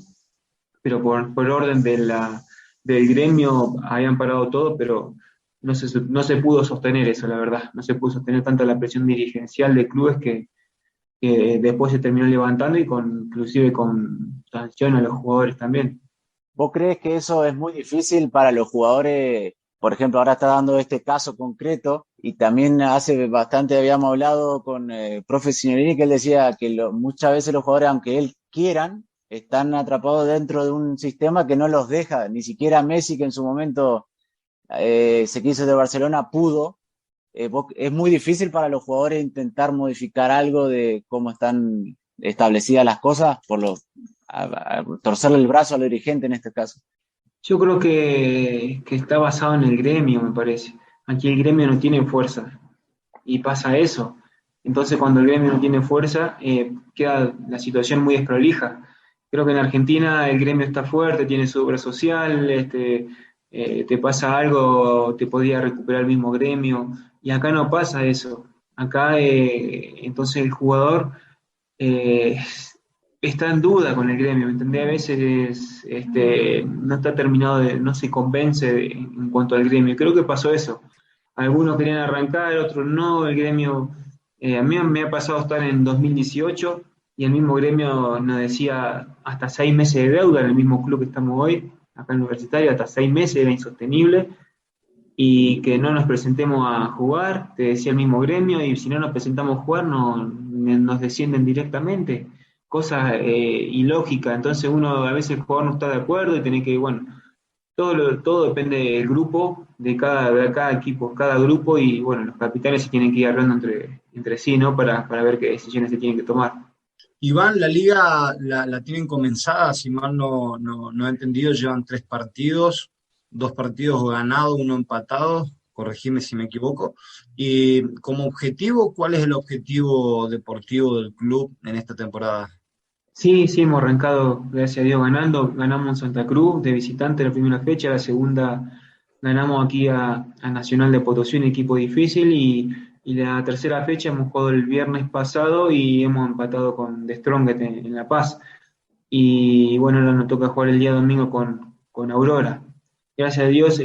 pero por orden del gremio habían parado todo, pero no se pudo sostener eso, la verdad. No se pudo sostener tanta la presión dirigencial de clubes que después se terminó levantando y inclusive con sanción a los jugadores también. ¿Vos crees que eso es muy difícil para los jugadores? Por ejemplo, ahora está dando este caso concreto y también hace bastante habíamos hablado con el profe Signorini que él decía que muchas veces los jugadores, aunque él quieran, están atrapados dentro de un sistema que no los deja, ni siquiera Messi, que en su momento se quiso de Barcelona, pudo. Es muy difícil para los jugadores intentar modificar algo de cómo están establecidas las cosas a torcerle el brazo al dirigente en este caso. Yo creo que está basado en el gremio, me parece. Aquí el gremio no tiene fuerza y pasa eso. Entonces, cuando el gremio no tiene fuerza, queda la situación muy desprolija. Creo que en Argentina el gremio está fuerte, tiene su obra social, te pasa algo, te podía recuperar el mismo gremio, y acá no pasa eso. Acá, entonces el jugador eh, está en duda con el gremio, ¿me entendés? A veces no está terminado, no se convence en cuanto al gremio. Creo que pasó eso. Algunos querían arrancar, otros no, el gremio. A mí me ha pasado estar en 2018 y el mismo gremio nos decía hasta 6 meses de deuda en el mismo club que estamos hoy, acá en Universitario, hasta 6 meses era insostenible, y que no nos presentemos a jugar, te decía el mismo gremio, y si no nos presentamos a jugar nos descienden directamente, cosas ilógicas. Entonces uno, a veces el jugador no está de acuerdo y tiene que, bueno, todo depende del grupo, de cada equipo, cada grupo, y bueno, los capitanes se tienen que ir hablando entre sí, ¿no? Para ver qué decisiones se tienen que tomar. Iván, la liga la tienen comenzada, si mal no he entendido, llevan 3 partidos, 2 partidos ganados, 1 empatado, corregime si me equivoco. Y como objetivo, ¿cuál es el objetivo deportivo del club en esta temporada? Sí, sí, hemos arrancado, gracias a Dios, ganando. Ganamos en Santa Cruz de visitante la primera fecha, la segunda ganamos aquí a Nacional de Potosí, un equipo difícil, y la tercera fecha hemos jugado el viernes pasado y hemos empatado con The Strongest en La Paz. Y bueno, ahora nos toca jugar el día domingo con Aurora. Gracias a Dios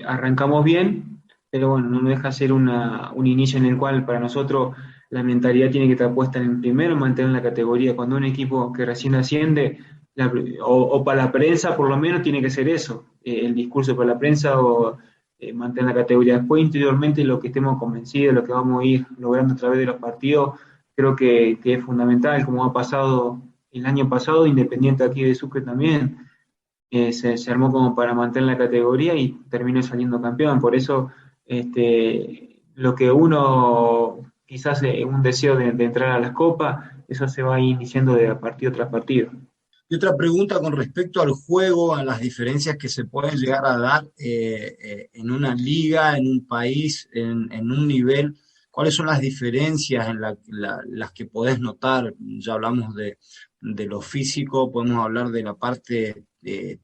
arrancamos bien, pero bueno, no deja ser un inicio en el cual para nosotros la mentalidad tiene que estar puesta en primero, mantener la categoría. Cuando un equipo que recién asciende, o para la prensa por lo menos tiene que ser eso, el discurso para la prensa, o mantener la categoría. Después, interiormente, lo que estemos convencidos, lo que vamos a ir logrando a través de los partidos, creo que es fundamental, como ha pasado el año pasado, Independiente aquí de Sucre también, se armó como para mantener la categoría y terminó saliendo campeón. Por eso, lo que uno, quizás un deseo de entrar a las copas, eso se va iniciando de partido tras partido. Y otra pregunta con respecto al juego, a las diferencias que se pueden llegar a dar en una liga, en un país, en un nivel. ¿Cuáles son las diferencias en las que podés notar? Ya hablamos de lo físico, podemos hablar de la parte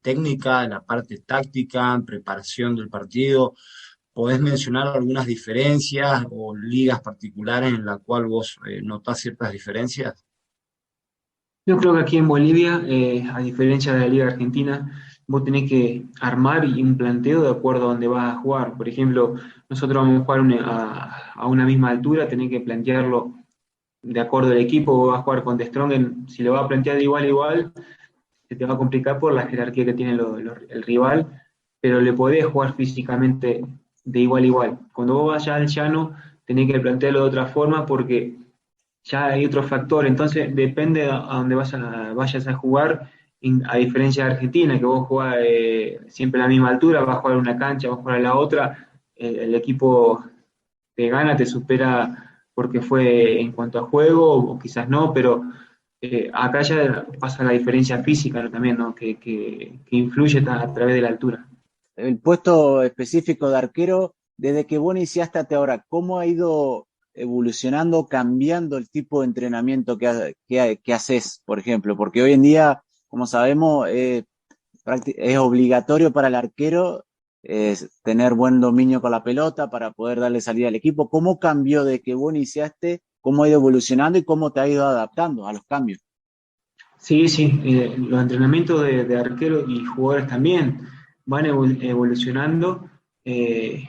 técnica, de la parte táctica, preparación del partido. ¿Podés mencionar algunas diferencias o ligas particulares en las cuales vos notás ciertas diferencias? Yo creo que aquí en Bolivia, a diferencia de la Liga Argentina, vos tenés que armar un planteo de acuerdo a dónde vas a jugar. Por ejemplo, nosotros vamos a jugar a una misma altura, tenés que plantearlo de acuerdo al equipo. Vos vas a jugar con De Strong, si lo vas a plantear de igual a igual, se te va a complicar por la jerarquía que tiene el rival, pero le podés jugar físicamente de igual a igual. Cuando vos vayas al llano, tenés que plantearlo de otra forma porque ya hay otro factor, entonces depende a dónde vayas a jugar, a diferencia de Argentina, que vos jugás siempre a la misma altura, vas a jugar una cancha, vas a jugar a la otra, el equipo te gana, te supera porque fue en cuanto a juego, o quizás no, pero acá ya pasa la diferencia física, ¿no? También, ¿no? Que influye a través de la altura. El puesto específico de arquero, desde que vos iniciaste hasta ahora, ¿cómo ha ido evolucionando, cambiando el tipo de entrenamiento que haces, por ejemplo? Porque hoy en día, como sabemos, es obligatorio para el arquero tener buen dominio con la pelota para poder darle salida al equipo. ¿Cómo cambió de que vos iniciaste, cómo ha ido evolucionando y cómo te ha ido adaptando a los cambios? Sí, sí, los entrenamientos de arquero y jugadores también van evolucionando. Eh,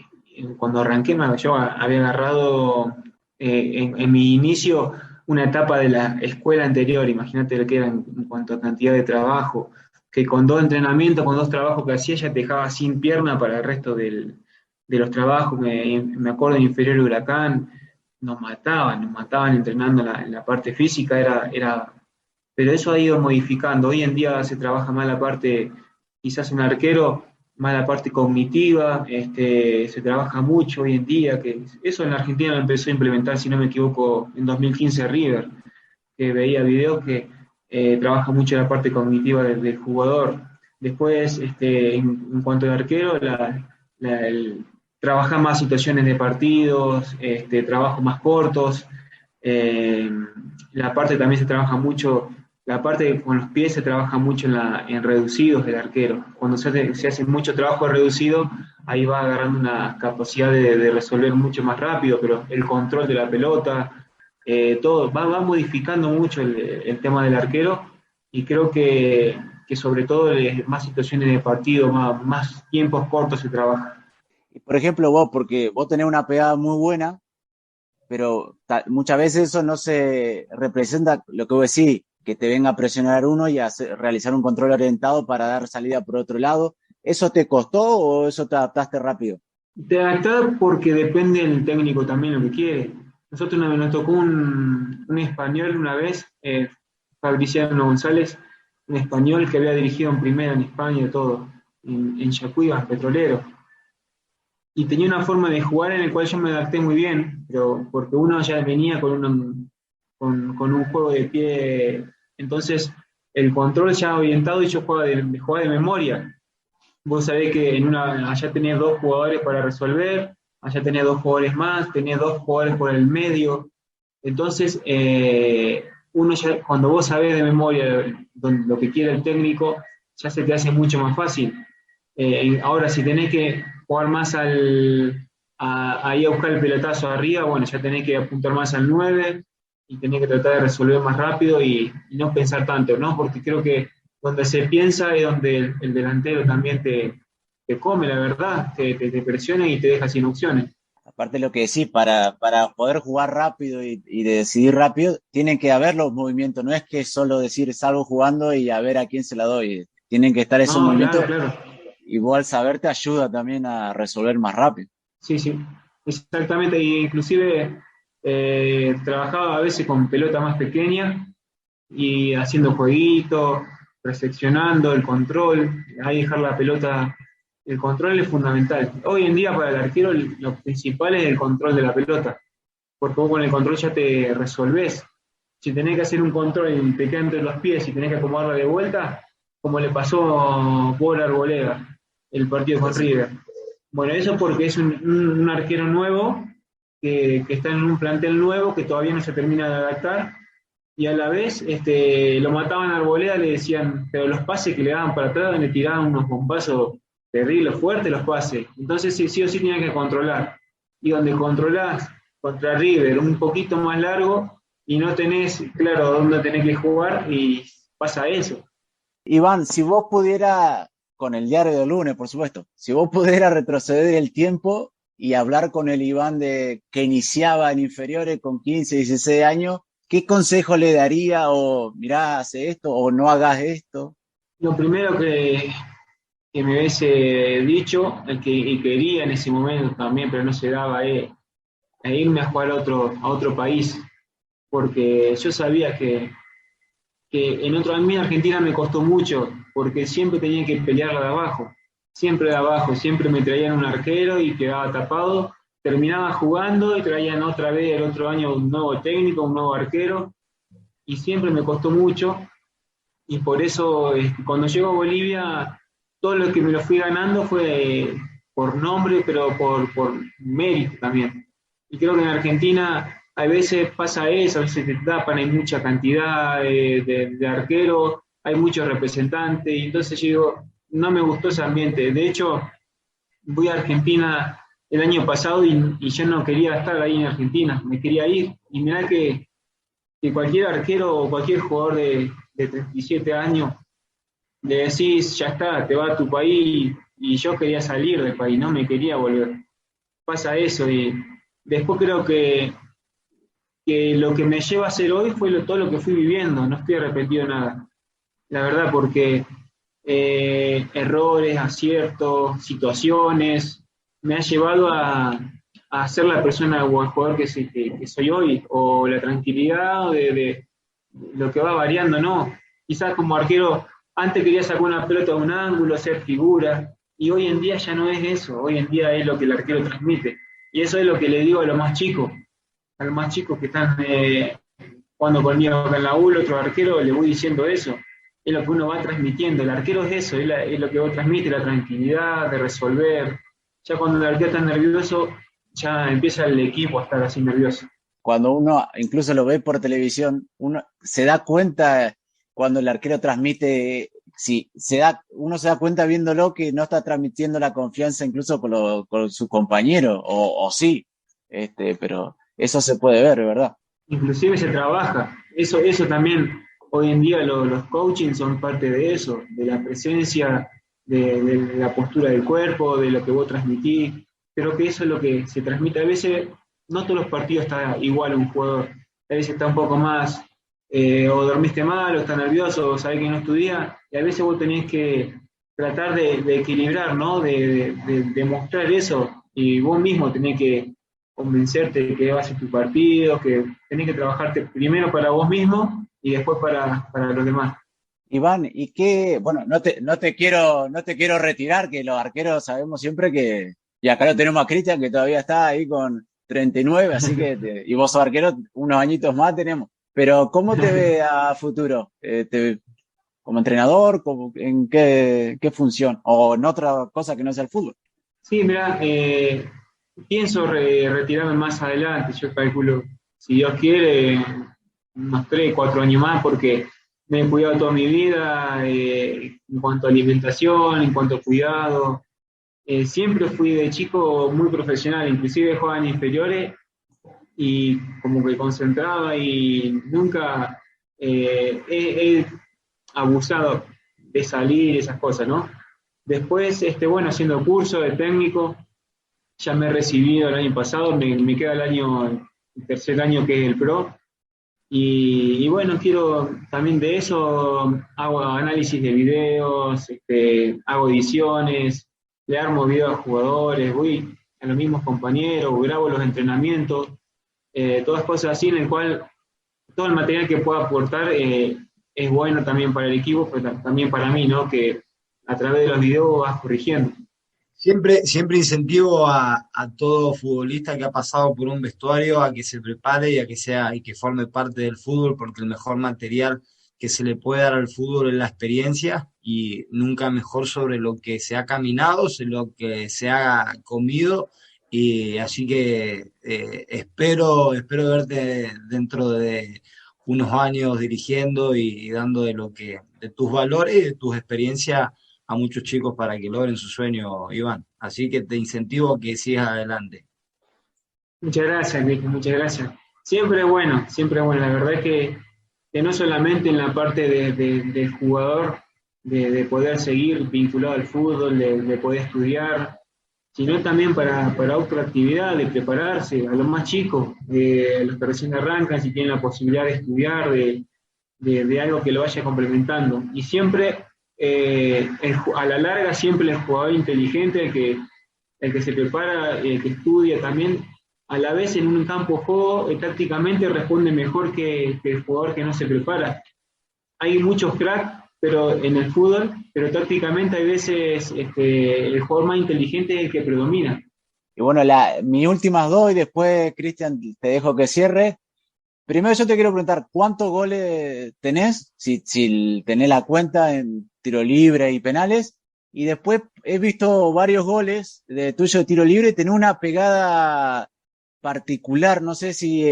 Cuando arranqué, yo había agarrado en mi inicio una etapa de la escuela anterior, imagínate lo que era en cuanto a cantidad de trabajo, que con 2 entrenamientos, con 2 trabajos que hacía, ya te dejaba sin pierna para el resto de los trabajos. Me acuerdo en Inferior Huracán, nos mataban entrenando en la parte física, pero eso ha ido modificando. Hoy en día se trabaja más la parte, quizás un arquero, más la parte cognitiva, se trabaja mucho hoy en día, que eso en la Argentina lo empezó a implementar, si no me equivoco, en 2015 River, que veía videos que trabaja mucho la parte cognitiva del jugador. Después, en cuanto al arquero, trabaja más situaciones de partidos, trabajos más cortos, la parte también se trabaja mucho. La parte con los pies se trabaja mucho en reducidos del arquero. Cuando se hace mucho trabajo reducido, ahí va agarrando una capacidad de resolver mucho más rápido, pero el control de la pelota, todo, va modificando mucho el tema del arquero, y creo que sobre todo más situaciones de partido, más tiempos cortos se trabaja. Y por ejemplo, vos, porque vos tenés una pegada muy buena, pero muchas veces eso no se representa lo que vos decís, que te venga a presionar uno y realizar un control orientado para dar salida por otro lado. ¿Eso te costó o eso te adaptaste rápido? Te adaptás porque depende del técnico también lo que quiere. Nosotros nos tocó un español una vez, Fabriciano González, un español que había dirigido en primera en España y todo, en Yacuiba, Petrolero. Y tenía una forma de jugar en el cual yo me adapté muy bien, pero porque uno ya venía con un juego de pie, entonces el control ya orientado, y yo jugaba de memoria. Vos sabés que allá tenés 2 jugadores para resolver, allá tenés 2 jugadores más, tenés 2 jugadores por el medio. Entonces, uno ya, cuando vos sabés de memoria lo que quiere el técnico, ya se te hace mucho más fácil. Ahora, si tenés que jugar más ahí a buscar el pelotazo arriba, bueno, ya tenés que apuntar más al 9 y tenés que tratar de resolver más rápido y no pensar tanto, ¿no? Porque creo que donde se piensa es donde el delantero también te come, la verdad, te presiona y te deja sin opciones. Aparte de lo que decís, para poder jugar rápido y decidir rápido, tienen que haber los movimientos, no es que solo decir salgo jugando y a ver a quién se la doy, tienen que estar esos movimientos. Claro. Igual saber te ayuda también a resolver más rápido. Sí, exactamente, y inclusive trabajaba a veces con pelota más pequeña y haciendo jueguitos, recepcionando el control, ahí dejar la pelota. El control es fundamental. Hoy en día para el arquero lo principal es el control de la pelota, porque vos con el control ya te resolvés. Si tenés que hacer un control y te queda entre los pies y tenés que acomodarla de vuelta, como le pasó por Arboleda, el partido con River. Bueno, eso porque es un arquero nuevo, que está en un plantel nuevo, que todavía no se termina de adaptar, y a la vez lo mataban a Arboleda, le decían, pero los pases que le daban para atrás, le tiraban unos bombazos terribles, fuertes los pases. Entonces sí o sí tenía que controlar. Y donde controlás contra River un poquito más largo y no tenés claro dónde tenés que jugar, y pasa eso. Iván, si vos pudieras con el diario del lunes, por supuesto. Si vos pudieras retroceder el tiempo y hablar con el Iván que iniciaba en inferiores con 15, 16 años, ¿qué consejo le daría? O mirá, hace esto, o no hagas esto. Lo primero que me hubiese dicho, y quería en ese momento también, pero no se daba, es irme a jugar a otro país, porque yo sabía que a mí en Argentina me costó mucho, porque siempre tenía que pelearla de abajo, siempre me traían un arquero y quedaba tapado, terminaba jugando y traían otra vez el otro año un nuevo técnico, un nuevo arquero, y siempre me costó mucho, y por eso cuando llego a Bolivia, todo lo que me lo fui ganando fue por nombre, pero por mérito también. Y creo que en Argentina a veces pasa eso, a veces te tapan, hay mucha cantidad de arqueros, hay muchos representantes, y entonces yo digo, no me gustó ese ambiente. De hecho, voy a Argentina el año pasado y yo no quería estar ahí en Argentina, me quería ir. Y mirá que cualquier arquero o cualquier jugador de 37 años, le decís, ya está, te va a tu país, y yo quería salir del país, no me quería volver. Pasa eso, y después creo que lo que me lleva a ser hoy fue todo lo que fui viviendo, no estoy arrepentido de nada, la verdad, porque errores, aciertos, situaciones, me ha llevado a ser la persona o el jugador que soy hoy, o la tranquilidad de lo que va variando, ¿no? Quizás como arquero, antes quería sacar una pelota de un ángulo, hacer figura, y hoy en día ya no es eso, hoy en día es lo que el arquero transmite, y eso es lo que le digo a los más chicos que están jugando conmigo acá en la U, otro arquero, le voy diciendo eso, es lo que uno va transmitiendo, el arquero es eso, es lo que vos transmite, la tranquilidad de resolver. Ya cuando el arquero está nervioso, ya empieza el equipo a estar así nervioso. Cuando uno incluso lo ve por televisión, uno se da cuenta cuando el arquero transmite, uno se da cuenta viéndolo que no está transmitiendo la confianza incluso con su compañero, o sí, pero eso se puede ver, ¿verdad? Inclusive se trabaja, eso también, hoy en día los coaching son parte de eso, de la presencia, de la postura del cuerpo, de lo que vos transmitís. Creo que eso es lo que se transmite. A veces no todos los partidos está igual un jugador, a veces está un poco más, o dormiste mal, o está nervioso, o sabés que no estudia, y a veces vos tenés que tratar de equilibrar, ¿no? De mostrar eso, y vos mismo tenés que convencerte de que vas a tu partido, que tenés que trabajarte primero para vos mismo y después para los demás. Iván, y bueno, no te quiero retirar, que los arqueros sabemos siempre y acá lo tenemos a Cristian, que todavía está ahí con 39, así que, y vos sos arquero, unos añitos más tenemos. Pero, ¿cómo te ves a futuro? ¿Como entrenador? ¿En qué función? ¿O en otra cosa que no sea el fútbol? Sí, mira, pienso retirarme más adelante, yo calculo, si Dios quiere, unos 3, 4 años más, porque me he cuidado toda mi vida, en cuanto a alimentación, en cuanto a cuidado. Siempre fui de chico muy profesional, inclusive jugaba en inferiores y como que concentraba, y nunca he abusado de salir, esas cosas, ¿no? Después, bueno, haciendo curso de técnico, ya me he recibido el año pasado, me queda el tercer año que es el Pro, y bueno, quiero también de eso, hago análisis de videos, hago ediciones, le armo videos a jugadores, voy a los mismos compañeros, grabo los entrenamientos, todas cosas así en el cual todo el material que pueda aportar es bueno también para el equipo, pero también para mí, ¿no? Que a través de los videos vas corrigiendo. Siempre incentivo a todo futbolista que ha pasado por un vestuario a que se prepare y que forme parte del fútbol, porque el mejor material que se le puede dar al fútbol es la experiencia, y nunca mejor sobre lo que se ha caminado, sobre lo que se ha comido. Y así que espero verte dentro de unos años dirigiendo y dando de tus valores y de tus experiencias a muchos chicos para que logren su sueño, Iván. Así que te incentivo a que sigas adelante. Muchas gracias, Cristian, muchas gracias. Siempre es bueno, la verdad es que no solamente en la parte del jugador, de poder seguir vinculado al fútbol, de poder estudiar, sino también para otra actividad, de prepararse a los más chicos, a los que recién arrancan, si tienen la posibilidad de estudiar, de algo que lo vaya complementando. Y siempre, a la larga, siempre el jugador inteligente, el que se prepara, el que estudia también, a la vez en un campo de juego, tácticamente responde mejor que el jugador que no se prepara. Hay muchos cracks pero en el fútbol, pero tácticamente hay veces el jugador más inteligente es el que predomina. Y bueno, mis últimas dos y después, Cristian, te dejo que cierre. Primero yo te quiero preguntar, ¿cuántos goles tenés? Si tenés la cuenta en tiro libre y penales. Y después he visto varios goles de tuyo de tiro libre y tenés una pegada particular. No sé si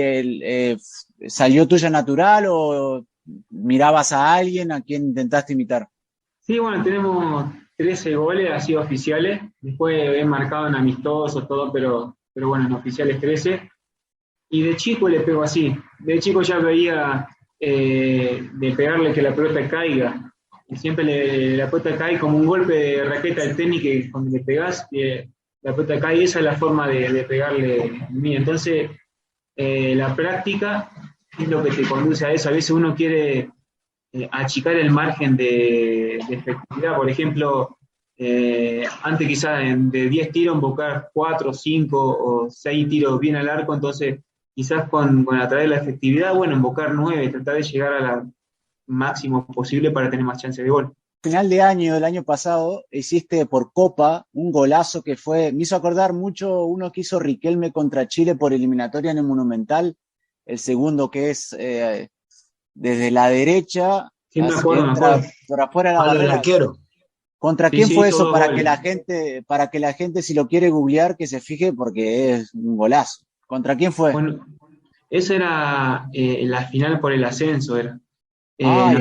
salió tuya natural o mirabas a alguien a quien intentaste imitar. Sí, bueno, tenemos 13 goles así oficiales. Después he marcado en amistosos, todo, pero bueno, en oficiales 13. Y de chico le pego así. De chico ya veía de pegarle que la pelota caiga. Y siempre la pelota cae como un golpe de raqueta del tenis que cuando le pegás, la pelota cae. Esa es la forma de pegarle a mí. Entonces, la práctica es lo que te conduce a eso. A veces uno quiere achicar el margen de efectividad. Por ejemplo, antes quizás de 10 tiros invocar 4, 5 o 6 tiros bien al arco, entonces quizás con a través de la efectividad, bueno, invocar 9, tratar de llegar a la máximo posible para tener más chance de gol. Final de año, del año pasado, hiciste por Copa un golazo que me hizo acordar mucho uno que hizo Riquelme contra Chile por eliminatoria en el Monumental, el segundo que es desde la derecha, sí, me acuerdo. Por afuera de la Palo del barrera. arquero. ¿Contra quién fue eso? Para goles. que la gente, si lo quiere googlear, que se fije porque es un golazo. ¿Contra quién fue? Bueno, esa era la final por el ascenso, era. Nos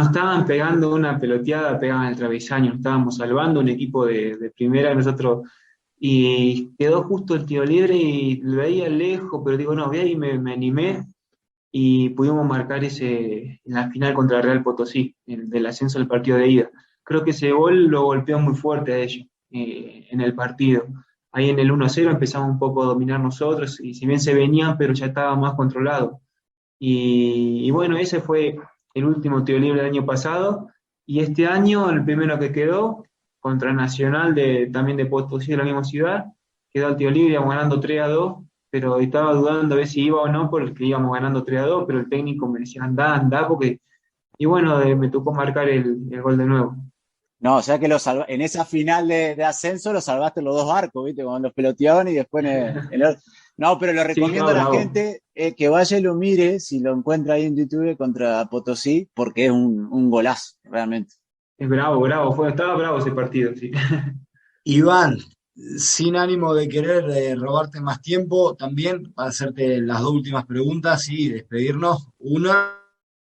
estaban pegando una peloteada, pegaban el travesaño, estábamos salvando un equipo de primera de nosotros, y quedó justo el tiro libre y lo veía lejos, pero digo, no, y me animé, y pudimos marcar en la final contra el Real Potosí, del ascenso del partido de ida. Creo que ese gol lo golpeó muy fuerte a ellos en el partido. Ahí en el 1-0 empezamos un poco a dominar nosotros, y si bien se venían, pero ya estaba más controlado. Y bueno, ese fue el último tiro libre del año pasado, y este año el primero que quedó, contra Nacional también de Potosí, de la misma ciudad, quedó el tiro libre, íbamos ganando 3-2, pero estaba dudando a ver si iba o no, porque íbamos ganando 3-2, pero el técnico me decía, anda, porque... Y bueno, me tocó marcar el gol de nuevo. No, o sea que en esa final de ascenso lo salvaste los dos arcos, ¿viste? Cuando los peloteaban y después No, pero lo recomiendo Sí, a la bravo. gente que vaya y lo mire, si lo encuentra ahí en YouTube contra Potosí, porque es un golazo, realmente. Es bravo, estaba bravo ese partido, sí. Iván, sin ánimo de querer robarte más tiempo, también para hacerte las dos últimas preguntas y despedirnos. Una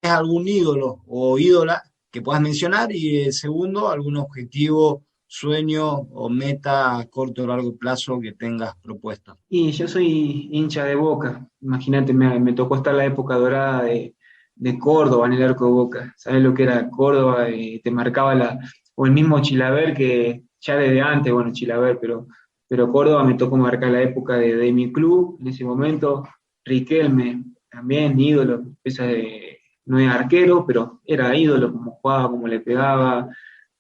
es algún ídolo o ídola que puedas mencionar, y el segundo, algún objetivo, sueño o meta a corto o largo plazo que tengas propuesta. Y yo soy hincha de Boca, imagínate, me tocó estar la época dorada de Córdoba en el arco de Boca. ¿Sabes lo que era Córdoba? Te marcaba o el mismo Chilaver, que ya desde antes, bueno, Chilaver, pero Córdoba me tocó marcar la época de mi club en ese momento. Riquelme, también ídolo, no es arquero, pero era ídolo, como jugaba, como le pegaba.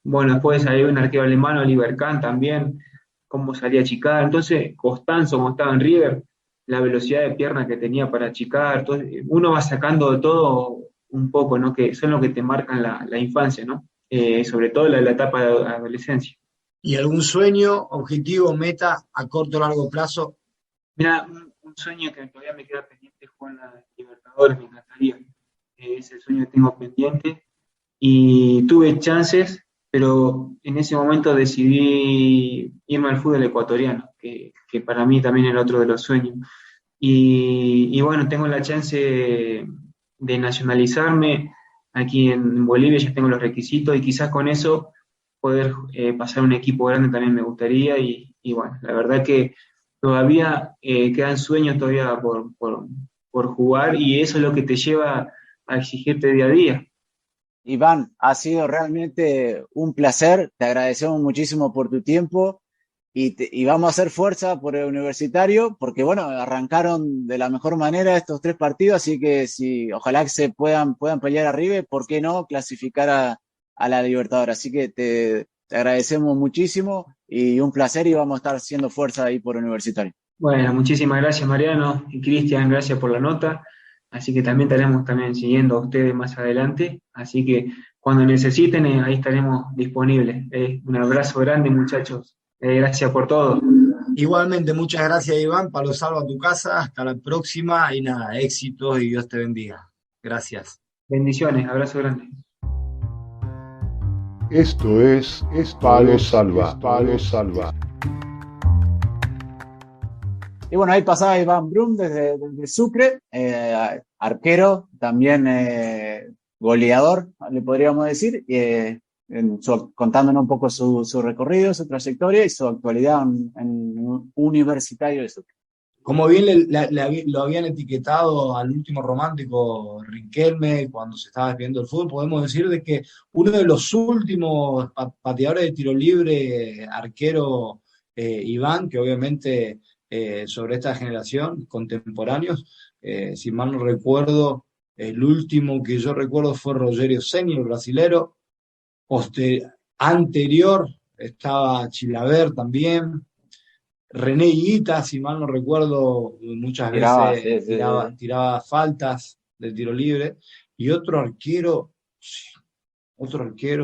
Bueno, después salió un arquero alemán, Oliver Kahn también, cómo salía a achicar. Entonces, Costanzo, como estaba en River, la velocidad de pierna que tenía para achicar. Entonces, uno va sacando de todo un poco, ¿no? Que son lo que te marcan la infancia, ¿no? Sobre todo la etapa de adolescencia. ¿Y algún sueño, objetivo, meta a corto o largo plazo? Mira, un sueño que todavía me queda pendiente es jugar en la Libertadores, me encantaría. Es el sueño que tengo pendiente. Y tuve chances, pero en ese momento decidí irme al fútbol ecuatoriano, que para mí también era otro de los sueños. Y bueno, tengo la chance de nacionalizarme aquí en Bolivia, ya tengo los requisitos, y quizás con eso poder pasar a un equipo grande también me gustaría, y bueno, la verdad que todavía quedan sueños todavía por jugar, y eso es lo que te lleva a exigirte día a día. Iván, ha sido realmente un placer. Te agradecemos muchísimo por tu tiempo y vamos a hacer fuerza por el Universitario porque, bueno, arrancaron de la mejor manera estos 3 partidos, así que ojalá que se puedan pelear arriba, ¿por qué no clasificar a la Libertadores? Así que te agradecemos muchísimo y un placer y vamos a estar haciendo fuerza ahí por Universitario. Bueno, muchísimas gracias Mariano y Cristian, gracias por la nota. Así que también estaremos también siguiendo a ustedes más adelante. Así que cuando necesiten, ahí estaremos disponibles. Un abrazo grande, muchachos. Gracias por todo. Igualmente, muchas gracias, Iván. Palo Salva a tu casa. Hasta la próxima y nada, éxitos y Dios te bendiga. Gracias. Bendiciones, abrazo grande. Esto es Palo Salva. Palo Salva. Y bueno, ahí pasaba Iván Brum desde Sucre, arquero, también goleador, le podríamos decir, contándonos un poco su recorrido, su trayectoria y su actualidad en Universitario de Sucre. Como bien lo habían etiquetado al último romántico Riquelme cuando se estaba viendo el fútbol, podemos decir de que uno de los últimos pateadores de tiro libre, arquero Iván, que obviamente sobre esta generación, contemporáneos, si mal no recuerdo, el último que yo recuerdo fue Rogério Ceni, el brasilero. Anterior estaba Chilaver también. René Higuita, si mal no recuerdo, muchas veces tiraba faltas de tiro libre. Y otro arquero,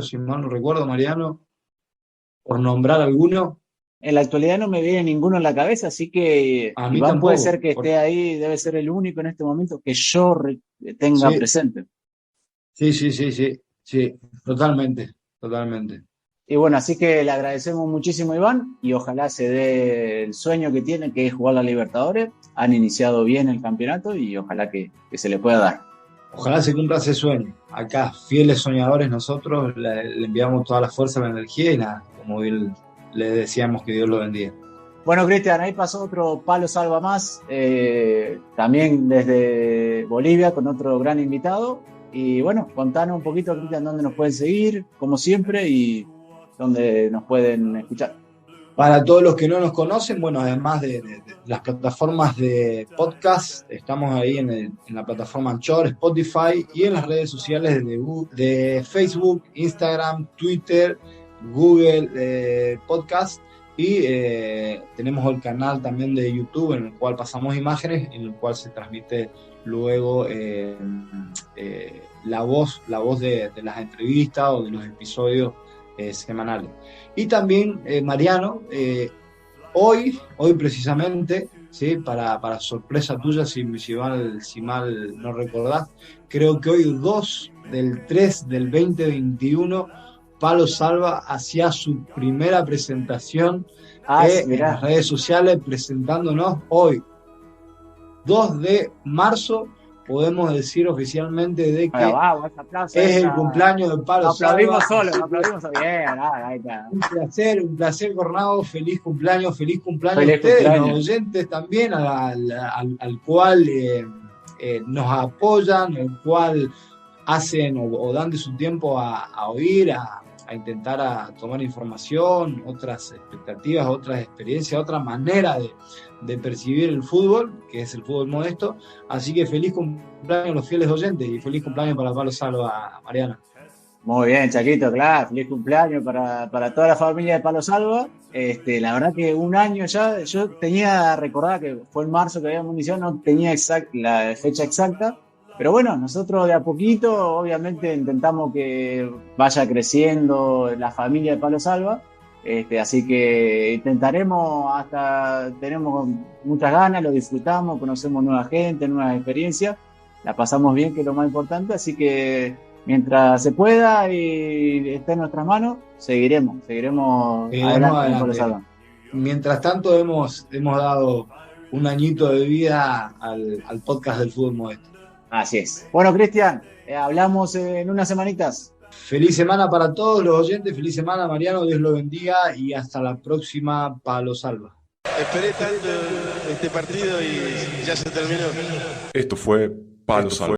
si mal no recuerdo, Mariano, por nombrar alguno. En la actualidad no me viene ninguno en la cabeza, así que a mí Iván tampoco, puede ser que esté ahí, debe ser el único en este momento que yo tenga presente. Sí, totalmente. Y bueno, así que le agradecemos muchísimo a Iván y ojalá se dé el sueño que tiene, que es jugar la Libertadores. Han iniciado bien el campeonato y ojalá que se le pueda dar. Ojalá se cumpla ese sueño. Acá, fieles soñadores nosotros, le enviamos toda la fuerza, la energía y nada, como bien le decíamos, que Dios lo bendiga. Bueno, Cristian, ahí pasó otro Palo Salva más, también desde Bolivia con otro gran invitado. Y bueno, contanos un poquito, Cristian, dónde nos pueden seguir, como siempre, y dónde nos pueden escuchar. Para todos los que no nos conocen, bueno, además de las plataformas de podcast, estamos ahí en la plataforma Anchor, Spotify y en las redes sociales de Facebook, Instagram, Twitter, Google Podcast. Y tenemos el canal también de YouTube en el cual pasamos imágenes, en el cual se transmite luego la voz de las entrevistas o de los episodios semanales. Y también, Mariano, hoy precisamente, ¿sí? para sorpresa tuya, si mal no recordás, creo que hoy 2/3 del 2021, Palo Salva hacía su primera presentación en las redes sociales, presentándonos hoy, 2 de marzo, podemos decir oficialmente de que es el cumpleaños de Palo Salva. Aplaudimos bien, ahí está. Un placer, Cornado, feliz cumpleaños a ustedes, los oyentes también, al cual nos apoyan, al cual hacen o dan de su tiempo a oír, a intentar a tomar información, otras expectativas, otras experiencias, otra manera de percibir el fútbol, que es el fútbol modesto. Así que feliz cumpleaños a los fieles oyentes y feliz cumpleaños para Palo Salva, Mariana. Muy bien, Chaquito, claro, feliz cumpleaños para toda la familia de Palo Salva. La verdad que un año ya, yo tenía recordada que fue en marzo que habíamos iniciado, no tenía la fecha exacta. Pero bueno, nosotros de a poquito, obviamente, intentamos que vaya creciendo la familia de Palo Salva. Así que intentaremos, tenemos muchas ganas, lo disfrutamos, conocemos nueva gente, nuevas experiencias, la pasamos bien, que es lo más importante. Así que mientras se pueda y esté en nuestras manos, seguiremos adelante con Palo Salva. Mientras tanto, hemos dado un añito de vida al podcast del fútbol modesto. Así es. Bueno, Cristian, hablamos en unas semanitas. Feliz semana para todos los oyentes, feliz semana, Mariano, Dios lo bendiga y hasta la próxima, Palo Salva. Esperé tanto este partido y ya se terminó. Esto fue Palo Salva.